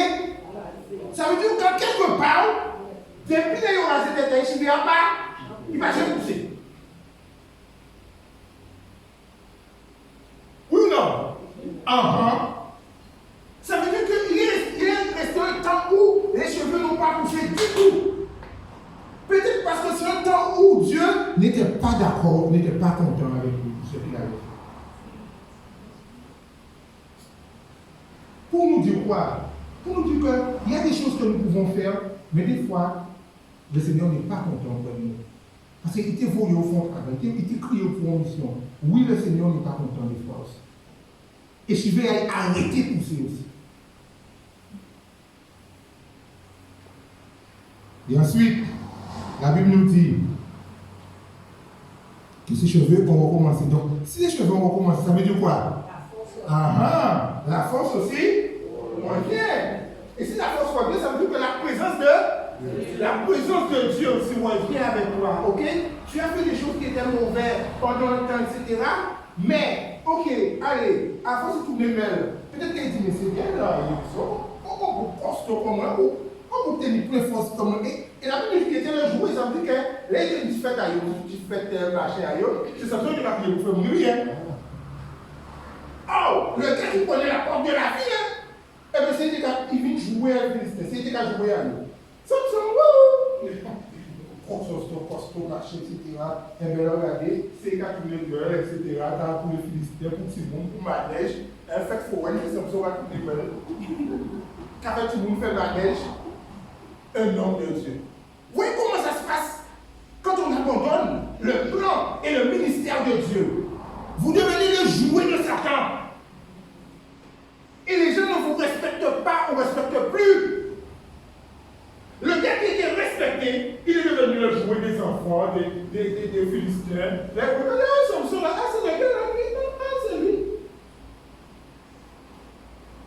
Ça veut dire que quand quelqu'un parle, depuis qu'il aura rasé des têtes, il ne va jamais pousser. Oui ou non? Ça veut dire qu'il est resté un temps où les cheveux n'ont pas poussé du tout. Peut-être parce que c'est un temps où Dieu n'était pas d'accord, n'était pas content avec lui, ce qu'il avait fait. Pour nous dire quoi? Pour nous dire qu'il y a des choses que nous pouvons faire, mais des fois, le Seigneur n'est pas content de nous. Parce qu'il était volé au fond de travail, il était crié pour une mission. Oui, le Seigneur n'est pas content des fois aussi. Et je vais arrêter de pousser aussi. Et ensuite, la Bible nous dit que ces cheveux vont recommencer. Donc, si les cheveux vont recommencer, ça veut dire quoi? La force aussi revient. Et si la force revient, ça veut dire que la présence de Dieu aussi revient avec toi. Ok? Tu as fait des choses qui étaient mauvaises pendant un temps, etc. Mais, ok, allez, à force de tourner mal, peut-être qu'il dit, mais c'est bien là, on peut costaud comme moi, on peut tenir plus force comme moi. Et la Bible qui était le jour, ils ont dit que là, il dit, faites ailleurs, tu fais marcher ailleurs, c'est ça qui va prier pour faire mourir. Oh, le gars qui connaît la porte de la vie, eh bien, c'est qu'il vient jouer à Philistin, c'est qu'il a joué à nous. Ça me semble, costaud, marché, etc. Et bien, regardez, c'est qu'il a tourné le beurre, etc. Dans pour les Philistins, pour Simon, pour Manège. En fait, il faut voir que Samson a tourné le beurre. Qu'avec tout le monde fait Manège, un homme de Dieu. Vous voyez comment ça se passe quand on abandonne le plan et le ministère de Dieu? Vous devenez le jouet de Satan. Et les gens ne vous respectent pas, on ne respecte plus. Le gars qui était respecté, il est devenu le jouet des enfants, des Philistins. Samson là, c'est le gars là, c'est lui.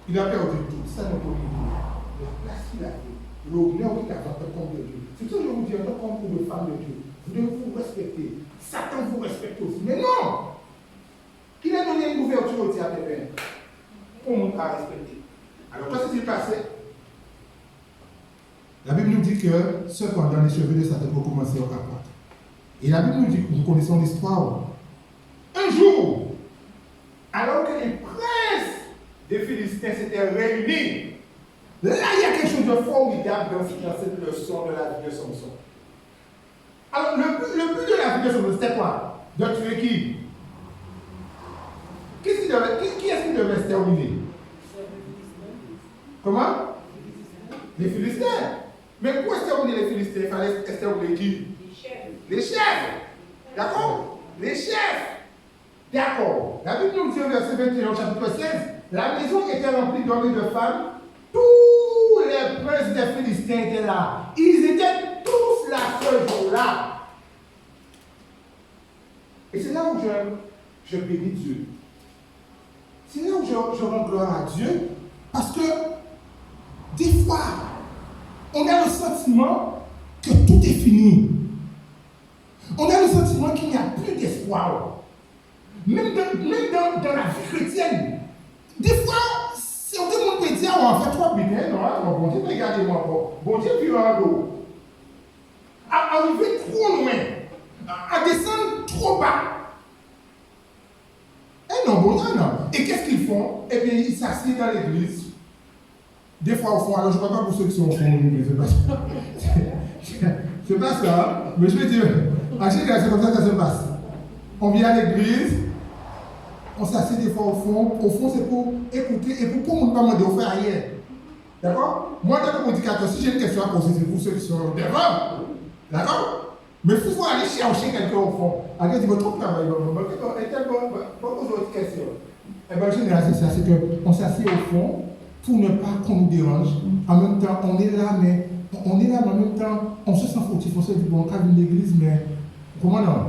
Il a perdu tout, ça ne peut pas. La place qu'il a fait, l'honneur qu'il a fait comme de Dieu. C'est pour ça que je vous dis, en tant qu'homme de femme de Dieu, vous devez vous respecter. Satan vous respecte aussi. Mais non! Il a donné une ouverture au diable pour nous à respecter. Alors, qu'est-ce qui s'est passé? La Bible nous dit que cependant les cheveux de Satan vont commencer à croître. Et la Bible nous dit que nous connaissons l'histoire. Un jour, alors que les princes des Philistins s'étaient réunis, là il y a quelque chose de formidable dans cette leçon de la vie de Samson. Alors le but de la question, c'était quoi? De tuer qui? Qui est-ce qui devait exterminer? Comment? Les Philistins. Mais pour exterminer les Philistins, il fallait exterminer qui? Les chefs. D'accord? Les chefs. D'accord. La Bible nous dit au verset 21, chapitre 16, la maison était remplie d'hommes et de femmes. Tous les princes des Philistins étaient là. Ils étaient tous là ce jour-là. Et c'est là où je bénis Dieu. C'est là où je rends gloire à Dieu. Parce que des fois, on a le sentiment que tout est fini. On a le sentiment qu'il n'y a plus d'espoir. Même dans la vie chrétienne. Des fois, certains gens peuvent dire, on fait trop bien, non, bon Dieu, regardez-moi encore. Bon Dieu, puis en haut. À arriver trop loin. À descendre trop bas. Eh non, bon, non. Et qu'est-ce qu'ils font? Eh bien, ils s'assiedent dans l'église. Des fois, au fond, alors je ne sais pas pour ceux qui sont au fond de l'église, c'est pas ça. Mais je veux dire, à chaque fois, c'est comme ça que ça se passe. On vient à l'église, on s'assied des fois au fond. Au fond, c'est pour écouter et pour ne pas demander au faire ailleurs. D'accord? Moi, en tant que prédicateur, si j'ai une question à poser, c'est pour ceux qui sont devant. D'accord? Mais il faut aller chercher quelqu'un au fond. Quelqu'un dit, votre travail, poser autre question. Eh bien, en général, c'est ça, c'est qu'on s'assied au fond pour ne pas qu'on nous dérange. En même temps, on est là, mais en même temps, on se sent fautif. On se dit, bon, on cadre l'église, mais comment non?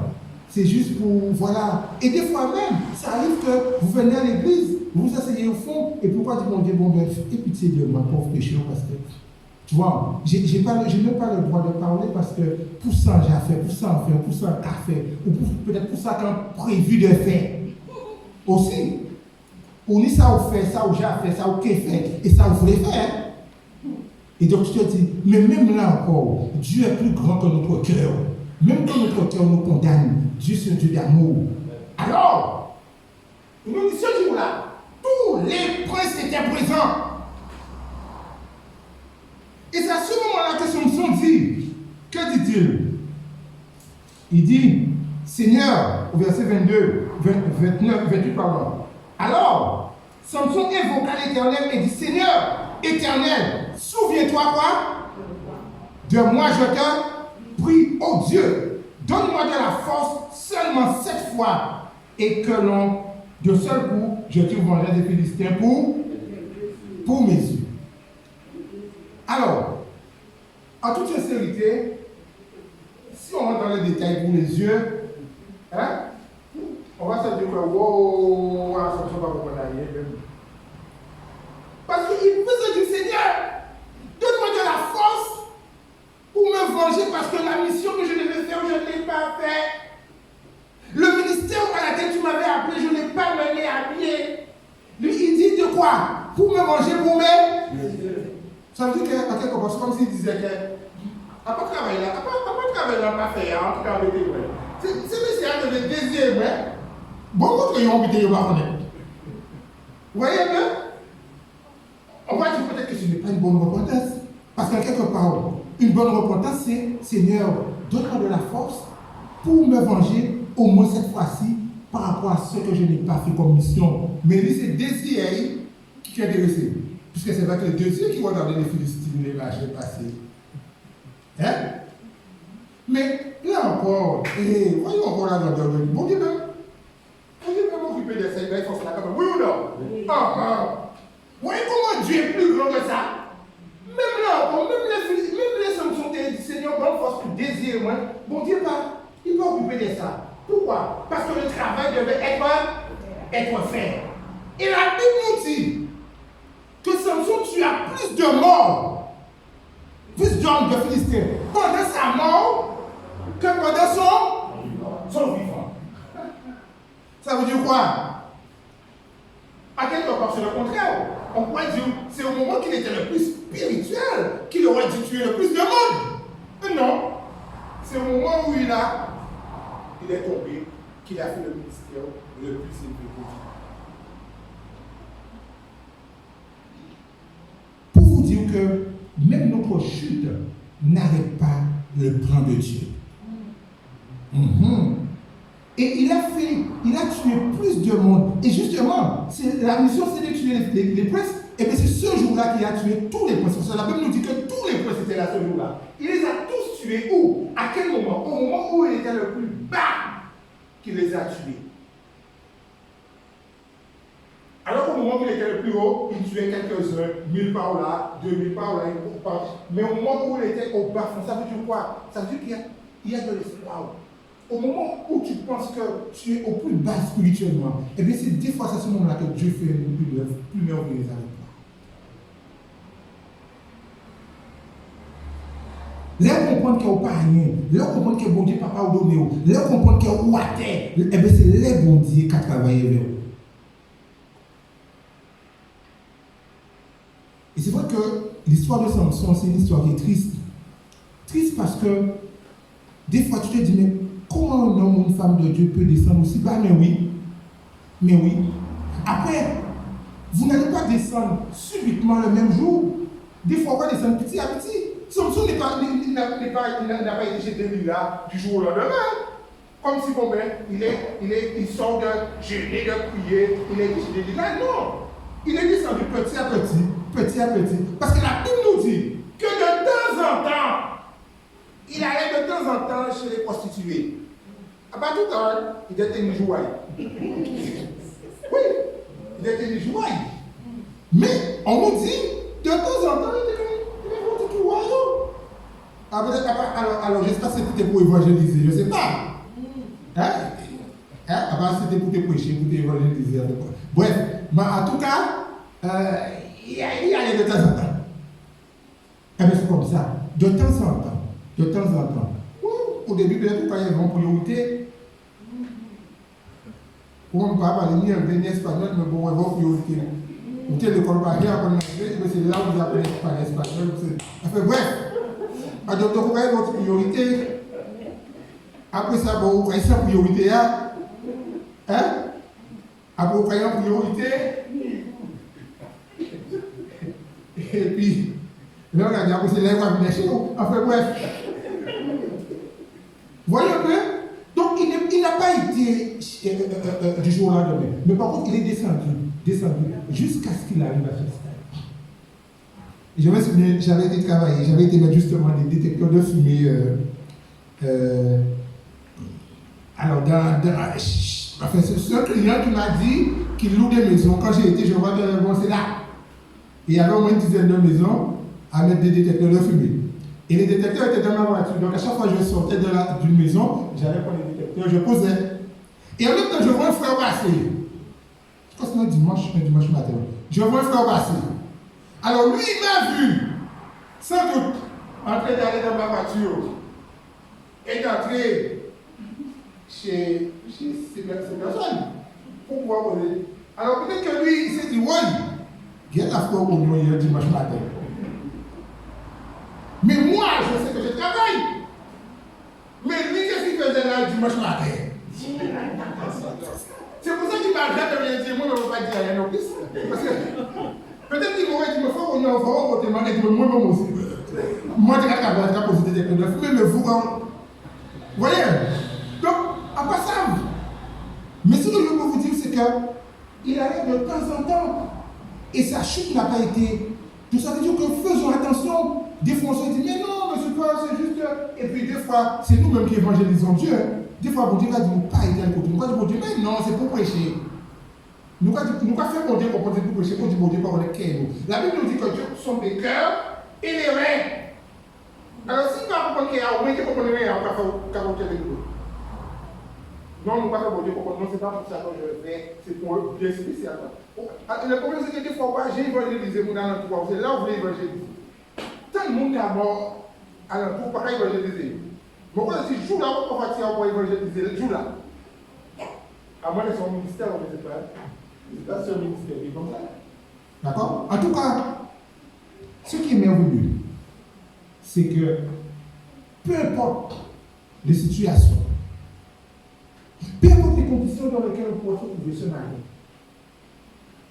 C'est juste pour, voilà. Et des fois même, ça arrive que vous venez à l'église, vous vous asseyez au fond, et pourquoi dire, bon Dieu, bon, ben, aie pitié de moi, pauvre pécheur, parce que, tu vois, je n'ai pas le droit de parler parce que pour ça j'ai fait, pour ça on fait, pour ça on a fait, ou peut-être pour ça qu'on prévu de faire. Aussi, on dit ça on fait, ça on j'ai fait, ça on fait, et ça on voulait faire. Et donc je te dis, mais même là encore, Dieu est plus grand que notre cœur. Même quand notre cœur nous condamne, Dieu c'est un Dieu d'amour. Alors, il nous dit ce jour-là, tous les princes étaient présents. Et c'est à ce moment-là que Samson dit, que dit-il? Il dit, Seigneur, au verset 22, 29, 28, pardon. Alors, Samson invoqua l'Éternel et dit, Seigneur, Éternel, souviens-toi quoi? De moi je te prie, oh Dieu, donne-moi de la force seulement 7 fois, et que de seul coup, je te vengerai des Philistins pour mes yeux. Alors, en toute sincérité, si on rentre dans les détails pour les yeux, hein, on va se dire que wow, ça ne va pas aller. Parce qu'il peut se dire, Seigneur, donne-moi de la force pour me venger parce que la mission que je devais faire, je ne l'ai pas fait. Le ministère à laquelle tu m'avais appelé, je ne l'ai pas mené à bien. Lui, il dit de quoi? Pour me venger pour mes... Ça veut dire qu'à quelque part, c'est comme s'il disait que après travail là, on pas fait, en tout cas avec des vrais. C'est le de désir, ouais. Beaucoup de gens ont vidéo à connaître. Vous voyez un peu? On va dire peut-être que ce n'est pas une bonne repentance. Parce qu'en quelque part, une bonne repentance, c'est Seigneur, donne-moi de la force pour me venger, au moins cette fois-ci, par rapport à ce que je n'ai pas fait comme mission. Mais lui, c'est désir qui est intéressé. Puisque c'est vrai que les désir qui vont regarder les Philistines, les marchés passés. Hein? Mais là encore, voyons encore la grandeur de Dieu. Bon Dieu, m'occuper de ça, il va forcer la caméra. Oui ou non? Oui. Vous voyez comment Dieu est plus grand que ça? Même là encore, même les Samson dit, Seigneur, bonne force pour désirer moi. Bon Dieu, il va occuper de ça. Pourquoi? Parce que le travail devait être fait. Et la Bible nous dit que Samson tua plus de morts, plus d'hommes de Philistins pendant sa mort que pendant son vivant. Ça veut dire quoi? À quelque part, c'est le contraire. On pourrait dire c'est au moment qu'il était le plus spirituel qu'il aurait dû tuer le plus de monde. Mais non. C'est au moment où il est tombé qu'il a fait le ministère le plus élevé possible. Pour vous dire que même notre chute n'arrête pas le plan de Dieu. Et il a tué plus de monde. Et justement, la mission c'est de tuer les princes. Et bien c'est ce jour-là qu'il a tué tous les princes. Parce que la Bible nous dit que tous les princes étaient là ce jour-là. Il les a tous tués où? À quel moment? Au moment où il était le plus bas qu'il les a tués. Alors qu'au moment où il était le plus haut, il tuait quelques-uns, 1000 par là, 2000 par là, mais au moment où il était au bas fond, ça veut dire quoi? Ça veut dire qu'il y a de l'espoir. Au moment où tu penses que tu es au plus bas spirituellement, eh bien c'est des fois à ce moment-là que Dieu fait une plus merveilleuse avec toi. Là, comprendre qu'il n'y a pas rien, là, comprendre que bon Dieu papa ou donné, là, comprendre qu'il y a ou à terre, eh bien c'est les bon Dieu qui a travaillé avec vous. Et c'est vrai que l'histoire de Samson, c'est une histoire qui est triste. Triste parce que des fois tu te dis, mais comment un homme ou une femme de Dieu peut descendre aussi bas? Mais oui. Après, vous n'allez pas descendre subitement le même jour. Des fois, on va descendre petit à petit. Samson n'a pas été chez Delilah du jour au lendemain. Comme si, bon ben, il sort de jeûner, de prier, il est chez Delilah. Non. Il est descendu petit à petit. Parce que la Bible nous dit que de temps en temps, il allait de temps en temps chez les prostituées. À part tout à l'heure, il était une joie. Oui, il était une joie. Mais on nous dit, de temps en temps, il était tout royaume. Alors, j'espère que c'était pour évangéliser, je ne sais pas. C'était pour te prêcher, pour t'évangéliser. Bref, mais en tout cas, il y allait de temps en temps. Eh bien, c'est comme ça, de temps en temps. Au début, peut-être pas une priorité. Pour ne pas parler ni anglais ni espagnol, mais bon, on va priorité. Vous avez l'école par rien, mais c'est là où vous apprenez par l'espagnol. Enfin, bref, donc vous avez votre priorité. Après ça, bon, vous voyez sa priorité. Après, vous voyez une priorité. Et puis, là, on a dit, après, c'est là où on va venir chez nous. Enfin, bref. Voyez un peu? Donc, il n'a pas été du jour au lendemain. Mais par contre, il est descendu jusqu'à ce qu'il arrive à ce stade. Je me souviens, j'avais été travailler, j'avais été mettre justement des détecteurs de fumée. Alors, c'est un client qui m'a dit qu'il loue des maisons. Quand j'ai été, je vois que bon, c'est là. Il y avait au moins une dizaine de maisons à mettre des détecteurs de fumée. Et les détecteurs étaient dans ma voiture. Donc à chaque fois que je sortais d'une maison, j'allais prendre les détecteurs, je posais. Et en même temps, je vois un frère passer. Je crois que c'est un dimanche matin. Je vois un frère passer. Alors lui, il m'a vu, sans doute, en train d'aller dans ma voiture et d'entrer chez ces personnes pour pouvoir poser. Alors peut-être que lui, il s'est dit, ouais, il y a la foi au moins hier dimanche matin. Mais moi, je sais que je travaille. Mais lui, qu'est-ce qu'il faisait là dimanche matin? C'est pour ça qu'il m'a jamais dit, moi, je ne vais pas dire rien non plus. Parce que peut-être qu'il m'aurait dit, mais il faut qu'on ait un fort, on demande que moi, aussi. Moi, je vais poser des décrets de fumée, mais vous, voyez? Donc, à part ça, mais ce que je peux vous dire, c'est qu'il arrive de temps en temps. Et sa chute n'a pas été. Tout ça veut dire que faisons attention. Des fois, on se dit, mais non, mais c'est juste. Et puis, des fois, c'est nous-mêmes qui évangélisons Dieu. Des fois, bon Dieu va dire, pas aider le côté. Nous va dire, bon Dieu, mais non, c'est pour prêcher. Nous va faire bon Dieu pour prêcher. Pour dire, bon Dieu, pas on est cœur. La Bible nous dit que Dieu sont des cœurs et les reins. Alors, si nous va comprendre qu'il y a au moins qui comprend les reins, on va faire carotter avec nous. Non, nous ne pas faire bon Dieu pour comprendre. Non, c'est pas pour ça que je le fais. C'est pour bien spécial. Le problème, c'est que des fois, j'ai évangélisé mon alentour. C'est là où vous voulez évangéliser. Tant de monde est mort alentour, pas évangéliser. Mais quand je dis, joue là, on va partir pour évangéliser, joue là. À moins que son ministère, on ne sait pas. C'est pas ce ministère qui est comme ça. D'accord? En tout cas, ce qui est merveilleux, c'est que peu importe les situations, peu importe les conditions dans lesquelles nous pouvons se trouver ce matin,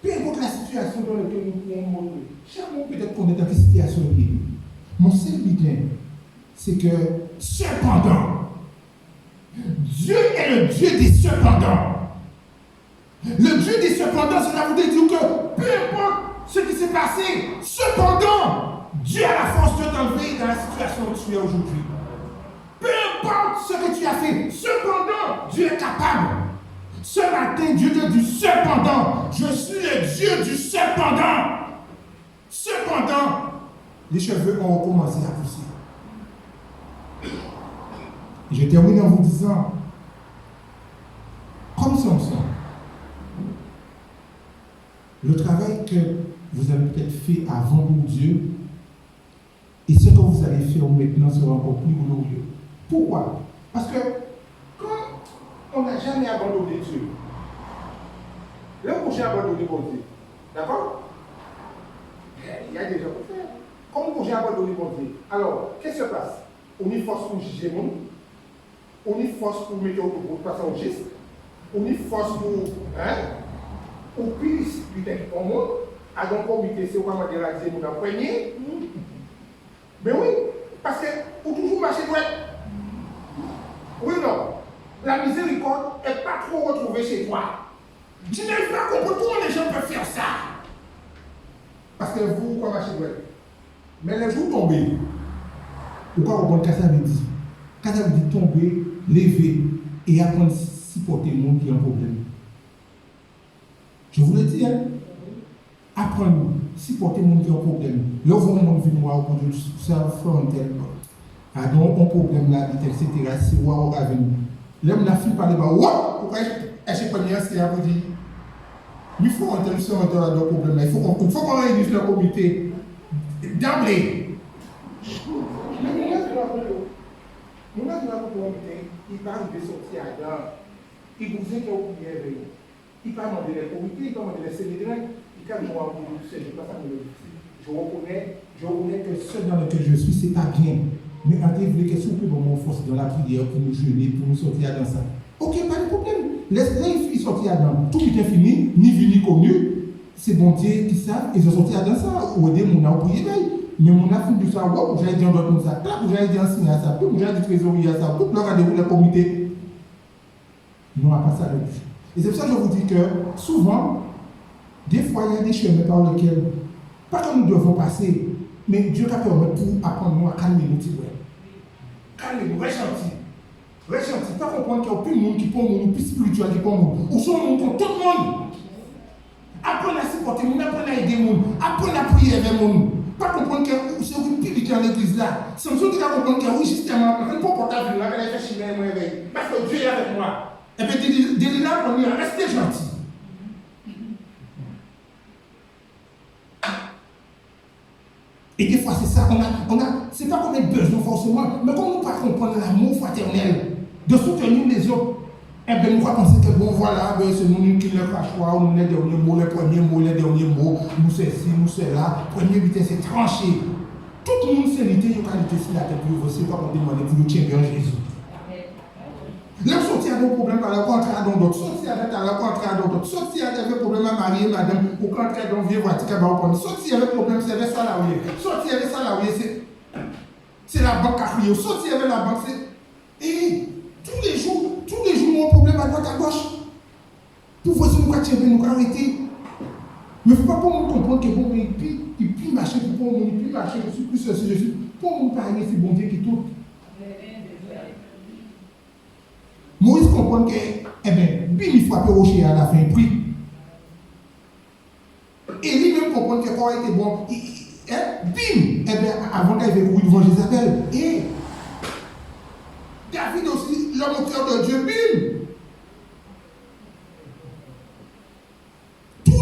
peu importe la situation dans laquelle nous pouvons nous retrouver, chaque monde peut-être qu'on est dans une situation liée. Mon seul but, c'est que, cependant, Dieu est le Dieu des cependant. Le Dieu des cependant, cela voudrait dire que peu importe ce qui s'est passé, cependant, Dieu a la force de t'enlever dans la situation où tu es aujourd'hui. Peu importe ce que tu as fait, cependant, Dieu est capable. Ce matin, Dieu te dit cependant, je suis le Dieu du cependant. Cependant, les cheveux ont commencé à pousser. Et je termine en vous disant, comme Samson, le travail que vous avez peut-être fait avant pour Dieu et ce que vous allez faire maintenant sera encore plus glorieux. Pourquoi? Parce que quand on n'a jamais abandonné Dieu, là où j'ai abandonné mon Dieu, d'accord? Il y a des gens pour faire. Comme j'ai abandonné mon Dieu, alors qu'est-ce qui se passe? On y force pour juger le monde, on y force pour mettre au passer au geste, on y force pour. Ou puis, peut-être au monde, à donc comité, c'est comment dire, c'est mon poignet. Mais oui, parce que pour toujours marcher droit. Oui, non. La miséricorde n'est pas trop retrouvée chez toi. Je n'arrive pas à comprendre comment les gens peuvent faire ça. Parce que vous, quoi marcher droit. Mais les jours tombés, pourquoi comprendre ce que ça veut dire? Quand ça veut dire tomber, lever et apprendre à supporter le monde qui a un problème. Je vous le dis, hein? Apprendre, supporter le monde qui a un problème. Là, vous venez de voir pour Dieu, ça fait un tel. Ah donc, un problème là, etc. C'est waouh avec nous. Là, on a fait parler, waouh! Pourquoi est-ce que c'est à vous dire? Il faut un tel problème là. Il faut qu'on réunisse le comité d'emblée. Mais nous avons un comité, il va arriver sortir à dedans. Il vous dit qu'il y a oublié avec nous. Il va demander les comités, il va demander les sénégalais, il va demander je reconnais que ce dans lequel je suis, c'est pas bien. Mais en développer que si vous pouvez me forcer dans la prière pour nous jeûner, pour nous sortir dans ça. Ok, pas de problème. Laisse-les sortir dans tout qui est fini, ni vu ni connu. C'est bon Dieu qui savent, ils ont sorti dans ça. Ou aider mon a prié mais mon a fini de ça, wow, j'allais dire dans d'autres ça, ou j'allais dire enseigner à ça, ou j'allais dire trésorier à ça, ou regardez-vous le comité. Nous n'avons pas ça avec Dieu. Et c'est pour ça que je vous dis que souvent, des fois, il y a des chemins par lesquels, pas que nous devons passer, mais Dieu a permis pour apprendre nous à calmer nous. Calmez-nous, restez gentils. Restez gentils. Pas comprendre qu'il n'y a plus de monde qui peut nous, plus spirituel qui peut nous. Ou sont nous contre tout le monde. Apprenez à supporter nous, apprenez à aider nous, apprenez à prier avec nous. Pas comprendre que c'est une public dans l'église là. C'est une chose qui va comprendre que oui, justement, je ne peux pas porter là, elle fait chimère, moi, parce que Dieu est avec moi. Et puis, dès là, on est resté gentil. Et des fois, c'est ça, c'est pas qu'on ait besoin forcément, mais comme nous ne pas comprendre l'amour fraternel, de soutenir les autres, eh bien, nous va penser que bon, voilà, c'est nous qui le crachoir, nous les derniers mots, les premiers mots, les derniers mots, nous c'est ci, nous c'est là, premier butin, c'est tranché. Tout le monde sait l'idée de qualité si la tête pour vous, c'est pas pour demander pour nous tirer bien Jésus. Là, sortir à nos problèmes par le contraire dans d'autres, sortir avec le contraire dans d'autres, sortir avec le problème à marier, madame, au contraire dans vieux voiture, sortir avec le problème, c'est les salariés, sortir avec les salariés, c'est la banque à crier, sortir avec la banque, c'est. Et tous les jours, mon problème à droite à gauche. Pour voir si nous pouvons nous arrêter. Mais il ne faut pas pour nous comprendre que bon, il peut marcher, pour nous, il peut marcher, je suis plus ceci, je suis. Pour nous parler, c'est bon Dieu qui tout. Moïse comprend que, eh bien, bim, il frappe au rocher à la fin, il prie. Et lui-même comprend que quand il était bon, bim, eh bien, avant qu'il avait couru devant Jézabel. Et David aussi, l'homme au cœur de Dieu, bim. Tous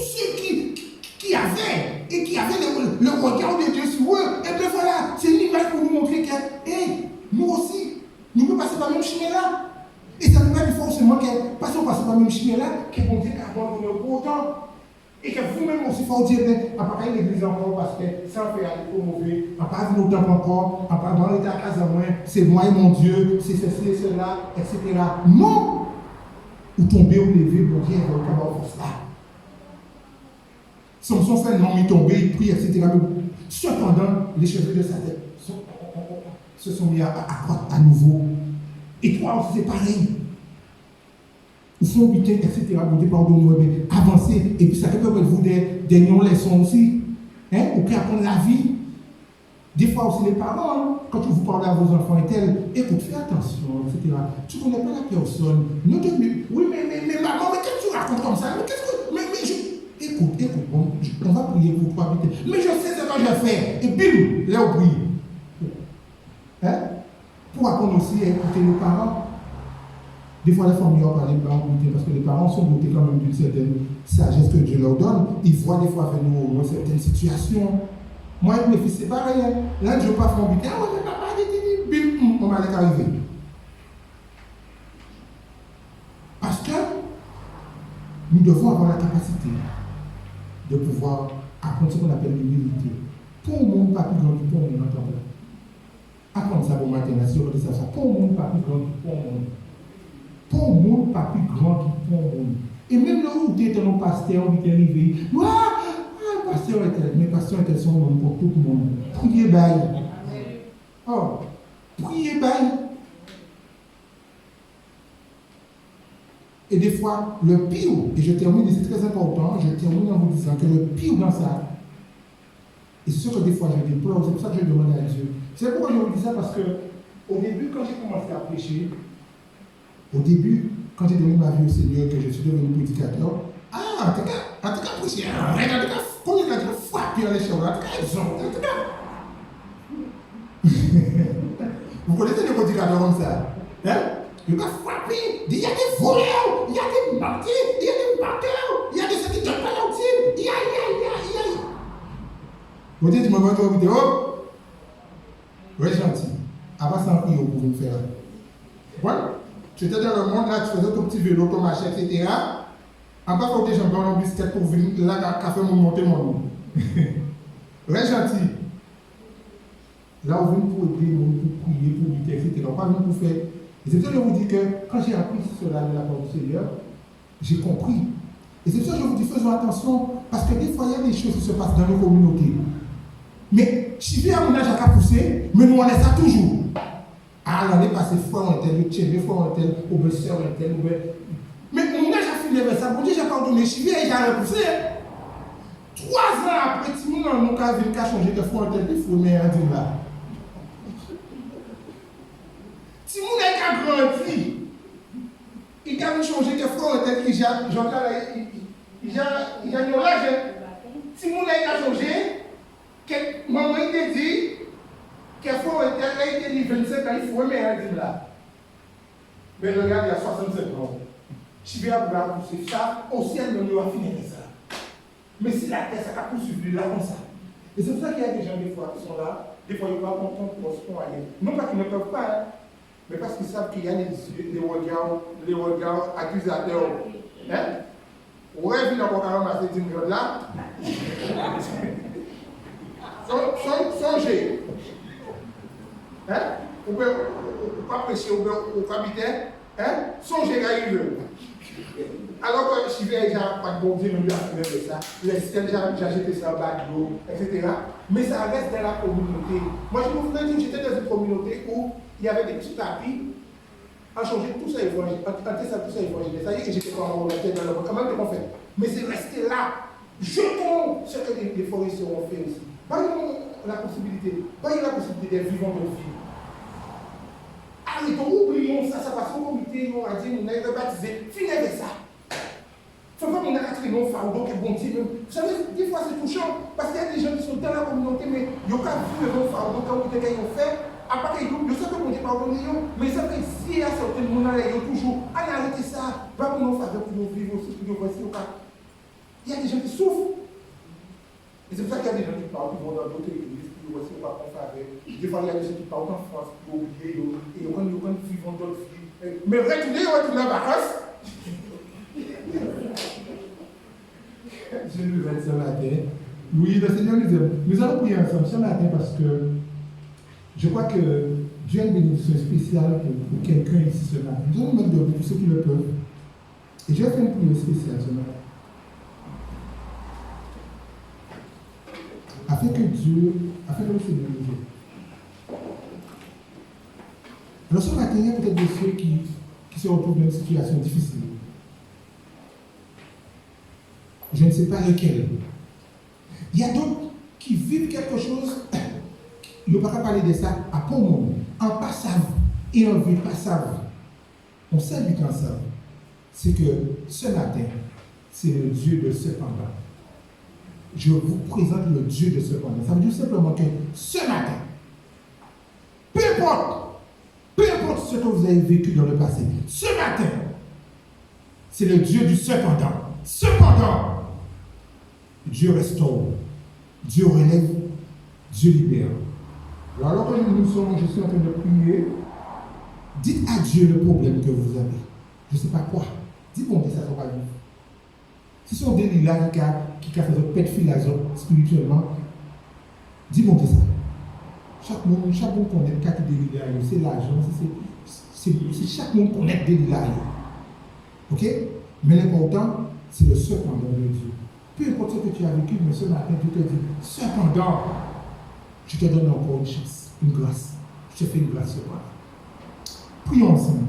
ceux qui avaient, et qui avaient le regard de Dieu sur eux, et bien voilà, c'est une image pour nous montrer que, nous aussi, nous pouvons passer par le même chemin là. Et ça ne veut pas dire forcément que, parce qu'on passe par le même chemin là, que bon Dieu a abandonné pour autant. Et que vous-même aussi, il faut dire, on ne pas l'église encore parce que ça fait aller pour mauvais, on ne pas venir au temple encore, on ne pas dans l'état à casa moins, c'est moi et mon Dieu, c'est ceci et cela, etc. Non! Ou tomber ou lever, bon Dieu, il va pas avoir force là. Samson fait non, il tombe, il prie, etc. Mais cependant, les cheveux de sa tête se sont mis à croître à nouveau. Et toi aussi, c'est pareil. Ils sont butés, etc. Bon, pardonne-moi, mais avancer. Et puis, ça peut vous des non-leçons aussi. Hein? Ou puis apprendre la vie. Des fois aussi, les parents, hein, quand vous parlez à vos enfants et tel, écoute, fais attention, etc. Tu ne connais pas la personne. Oui, mais maman, mais qu'est-ce que tu racontes comme ça? Mais qu'est-ce que. Écoute, bon, on va prier pour toi. Mais je sais ce que je fais. Et bim, là, on prie. Hein? Pour apprendre aussi à écouter les parents. Des fois, les familles ont parlé de parents parce que les parents sont dotés quand même d'une certaine sagesse que Dieu leur donne. Ils voient des fois avec nous dans certaines situations. Moi, avec mes fils, c'est pareil. Hein. Là, je ne veux pas faire buter. Ah, ouais, papa, bim, on va aller arriver. Parce que nous devons avoir la capacité de pouvoir apprendre ce qu'on appelle l'humilité. Pour le monde, pas plus grand que pour le monde, entendez. Apprendre ça pour matin, si on dit ça, pour le monde, pas plus grand que pour le monde. Pour le monde, pas plus grand que pour le monde. Et même là où tu es dans nos pasteurs, on est arrivé, pasteur est mais pasteur est son nom pour tout le monde. Priez bail. Oh, priez bail. Et des fois, le pire, et je termine, et c'est très important, je termine en vous disant que le pire dans ça, et c'est sûr que des fois je déplore, c'est pour ça que je demande à Dieu. C'est pourquoi je vous dis ça, parce que au début, quand j'ai commencé à prêcher, au début, quand j'ai donné ma vie au Seigneur, que je suis devenu prédicateur, en tout cas, prêcher, en tout cas, quand il a dit frapper les cheveux, en tout cas, ils ont, en tout cas. Vous connaissez les prédicateurs comme ça? Hein? Il va frapper, il y a des voleurs, il y a des martyrs, il y a des marqueurs, il y a des ceux qui ne donnent pas l'ultime, il y a. Vous dites, tu me vois une vidéo? Oui, gentil. Avant ça, on pour vous faire. Voilà. Tu étais dans le monde, là, tu faisais ton petit vélo, ton machin, etc. En bas, quand tu es dans un biscuit pour venir, là, café, monter mon nom. Oui, gentil. Là, on vient pour aider, pour prier, pour lutter, etc. On pas venir pour faire. Et c'est pour ça que je vous dis que quand j'ai appris cela de la part du Seigneur, j'ai compris. Et c'est pour ça que je vous dis, faisons attention, parce que des fois, il y a des choses qui se passent dans nos communautés. Mais je suis à mon âge à pousser, mais nous on laisse ça toujours. Ah, l'année passée, fois on était, le tchévé, fois on était, au besseur, on était, mais mon âge a fini avec ça. Bon Dieu, j'ai pardonné, je suis vieux et j'ai repoussé. 3 ans après, tout le monde a mon cas, il a changé de fois on était, il faut mais un dire là. Si mon âge a grandi, il a changé de fois on était, il a un âge. Si mon âge a changé, maman il dit qu'elle a été dit 25 ans, il faut mais un dire là. Mais regarde, il y a 65 ans. Je vais avoir poussé ça, aussi elle ne va finir ça. Mais si la terre, ça va poursuivre là comme ça. Et c'est pour ça qu'il y a des gens, des fois, qui sont là, des fois, ils ne sont pas contents pour ce qu'on a. Non pas qu'ils ne peuvent pas, hein, mais parce qu'ils savent qu'il y a les regards accusateurs. Hein? Ouais, puis dans le programme, c'est 10 millions là. Songez. Hein? Ou pas prêcher, ou pas habiter. Hein? Songez à y veut. Alors que je vais déjà pas de bon Dieu, nous avons fait ça. Les stèles, j'ai jeté ça au bas de l'eau, etc. Mais ça reste dans la communauté. Moi, je vous dire, j'étais dans une communauté où il y avait des petits tapis à changer tout ça évangile, à tenter ça, tout ça évangile. Ça y est, que j'étais pas en relation dans le monde. Comment qu'on fait? Mais c'est resté là. Jetons ce que les forestiers ont fait aussi. Voyons la possibilité d'être vivants de vie. Arrêtons, oublions ça, ça passe au comité, on a dit, on a rebaptisé, finissez avec ça. Il faut pas qu'on a un non fardeau qui est bon Dieu. Vous savez, des fois c'est touchant, parce qu'il y a des gens qui sont dans la communauté, mais ils n'ont pas vu le non fardeau, quand ils ont fait, à part qu'ils ont, je sais que mon Dieu pardonne, mais ils savent que si il y a certains moments, ils ont toujours, allez arrêter ça, pas pour nous fardeau, pour nous vivre aussi, pour nous voici au cas. Il y a des gens qui souffrent. Et c'est pour ça qu'il y a des gens qui parlent, qui vont dans d'autres églises, qui voici au cas qu'on fait avec. Des fois, il y a des gens qui parlent en France, qui ont oublié, et ils vivent d'autres vies. Mais retournez en vacances. Je nous aide ce matin. Oui, le Seigneur nous aime. Nous allons prier ensemble ce matin parce que je crois que Dieu a une bénédiction spéciale pour quelqu'un ici ce matin. Nous allons mettre debout pour ceux qui le peuvent. Et je vais faire une prière spéciale ce matin. Afin que le Seigneur nous aide. Alors ce matin, il y a peut-être des ceux qui se retrouvent dans une situation difficile. Je ne sais pas lequel. Il y a d'autres qui vivent quelque chose, il ne faut pas parler de ça à pour monde, en passave et en vie passave. On sait du temps ça. C'est que ce matin, c'est le Dieu de cependant. Je vous présente le Dieu de cependant. Ça veut dire simplement que ce matin, peu importe ce que vous avez vécu dans le passé, ce matin, c'est le Dieu du cependant. Cependant, Dieu restaure, Dieu relève, Dieu libère. Alors que je suis en train de prier, dites à Dieu le problème que vous avez. Je ne sais pas quoi. Dites bon, ça ne va pas vivre. Ce sont des lilas qui ont fait un pet filazo spirituellement. Dis bon, ça. Chaque monde connaît quatre des lilas. C'est l'argent, c'est chaque monde connaît des lilas. Ok? Mais l'important, c'est le cependant de Dieu. Peu importe ce que tu as vécu, mais ce matin, Dieu te dit, cependant, je te donne encore une chance, une grâce. Je te fais une grâce cependant. Prions ensemble.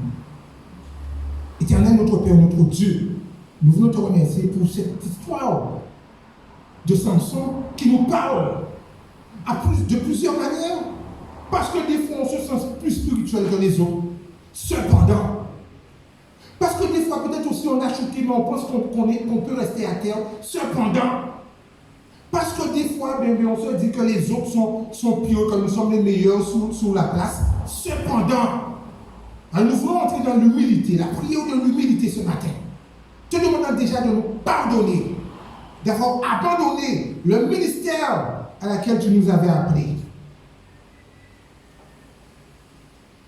Éternel, notre Père, notre Dieu, nous voulons te remercier pour cette histoire de Samson qui nous parle de plusieurs manières, parce que des fois on se sent plus spirituel que les autres. Cependant, parce que des fois peut-être aussi on a chuté, mais on pense qu'on peut rester à terre. Cependant, parce que des fois on se dit que les autres sont pires, que nous sommes les meilleurs sous la place. Cependant, nous voulons entrer dans l'humilité, la prière de l'humilité ce matin. Te demandant déjà de nous pardonner, d'avoir abandonné le ministère à laquelle tu nous avais appelés.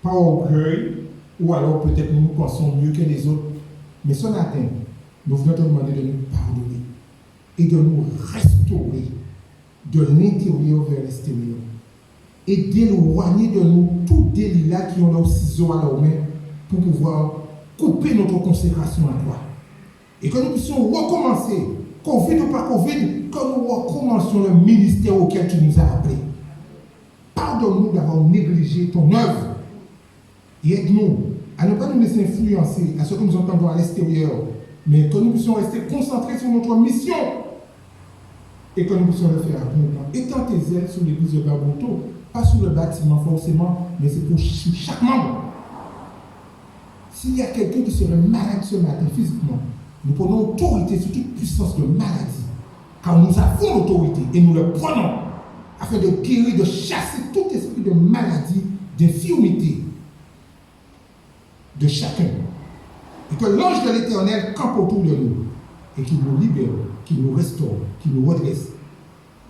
Pas orgueil, ou alors peut-être nous pensons mieux que les autres. Mais ce matin, nous voulons te demander de nous pardonner et de nous restaurer de l'intérieur vers l'extérieur. Et d'éloigner de nous tous des lilas qui ont leurs ciseaux à leurs mains pour pouvoir couper notre consécration à toi. Et que nous puissions recommencer, Covid ou pas Covid, que nous recommencions le ministère auquel tu nous as appelés. Pardonne-nous d'avoir négligé ton œuvre. Et aide-nous à ne pas nous laisser influencer à ce que nous entendons à l'extérieur, mais que nous puissions rester concentrés sur notre mission et que nous puissions le faire à bon temps. Étends tes ailes sur l'église de Barboto, pas sur le bâtiment forcément, mais c'est pour chaque membre. S'il y a quelqu'un qui serait malade ce matin physiquement, nous prenons autorité sur toute puissance de maladie, car nous avons l'autorité et nous le prenons afin de guérir, de chasser tout esprit de maladie, d'infirmité de chacun. Et que l'ange de l'Éternel campe autour de nous et qu'il nous libère, qu'il nous restaure, qu'il nous redresse.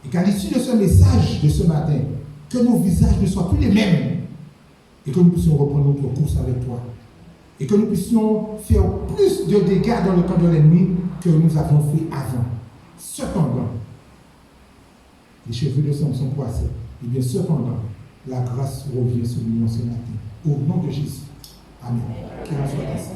Et qu'à l'issue de ce message de ce matin, que nos visages ne soient plus les mêmes et que nous puissions reprendre notre course avec toi. Et que nous puissions faire plus de dégâts dans le camp de l'ennemi que nous avons fait avant. Cependant, les cheveux de Samson croissaient. Et bien cependant, la grâce revient sur nous ce matin. Au nom de Jésus. Amen. Qu'il en soit ainsi.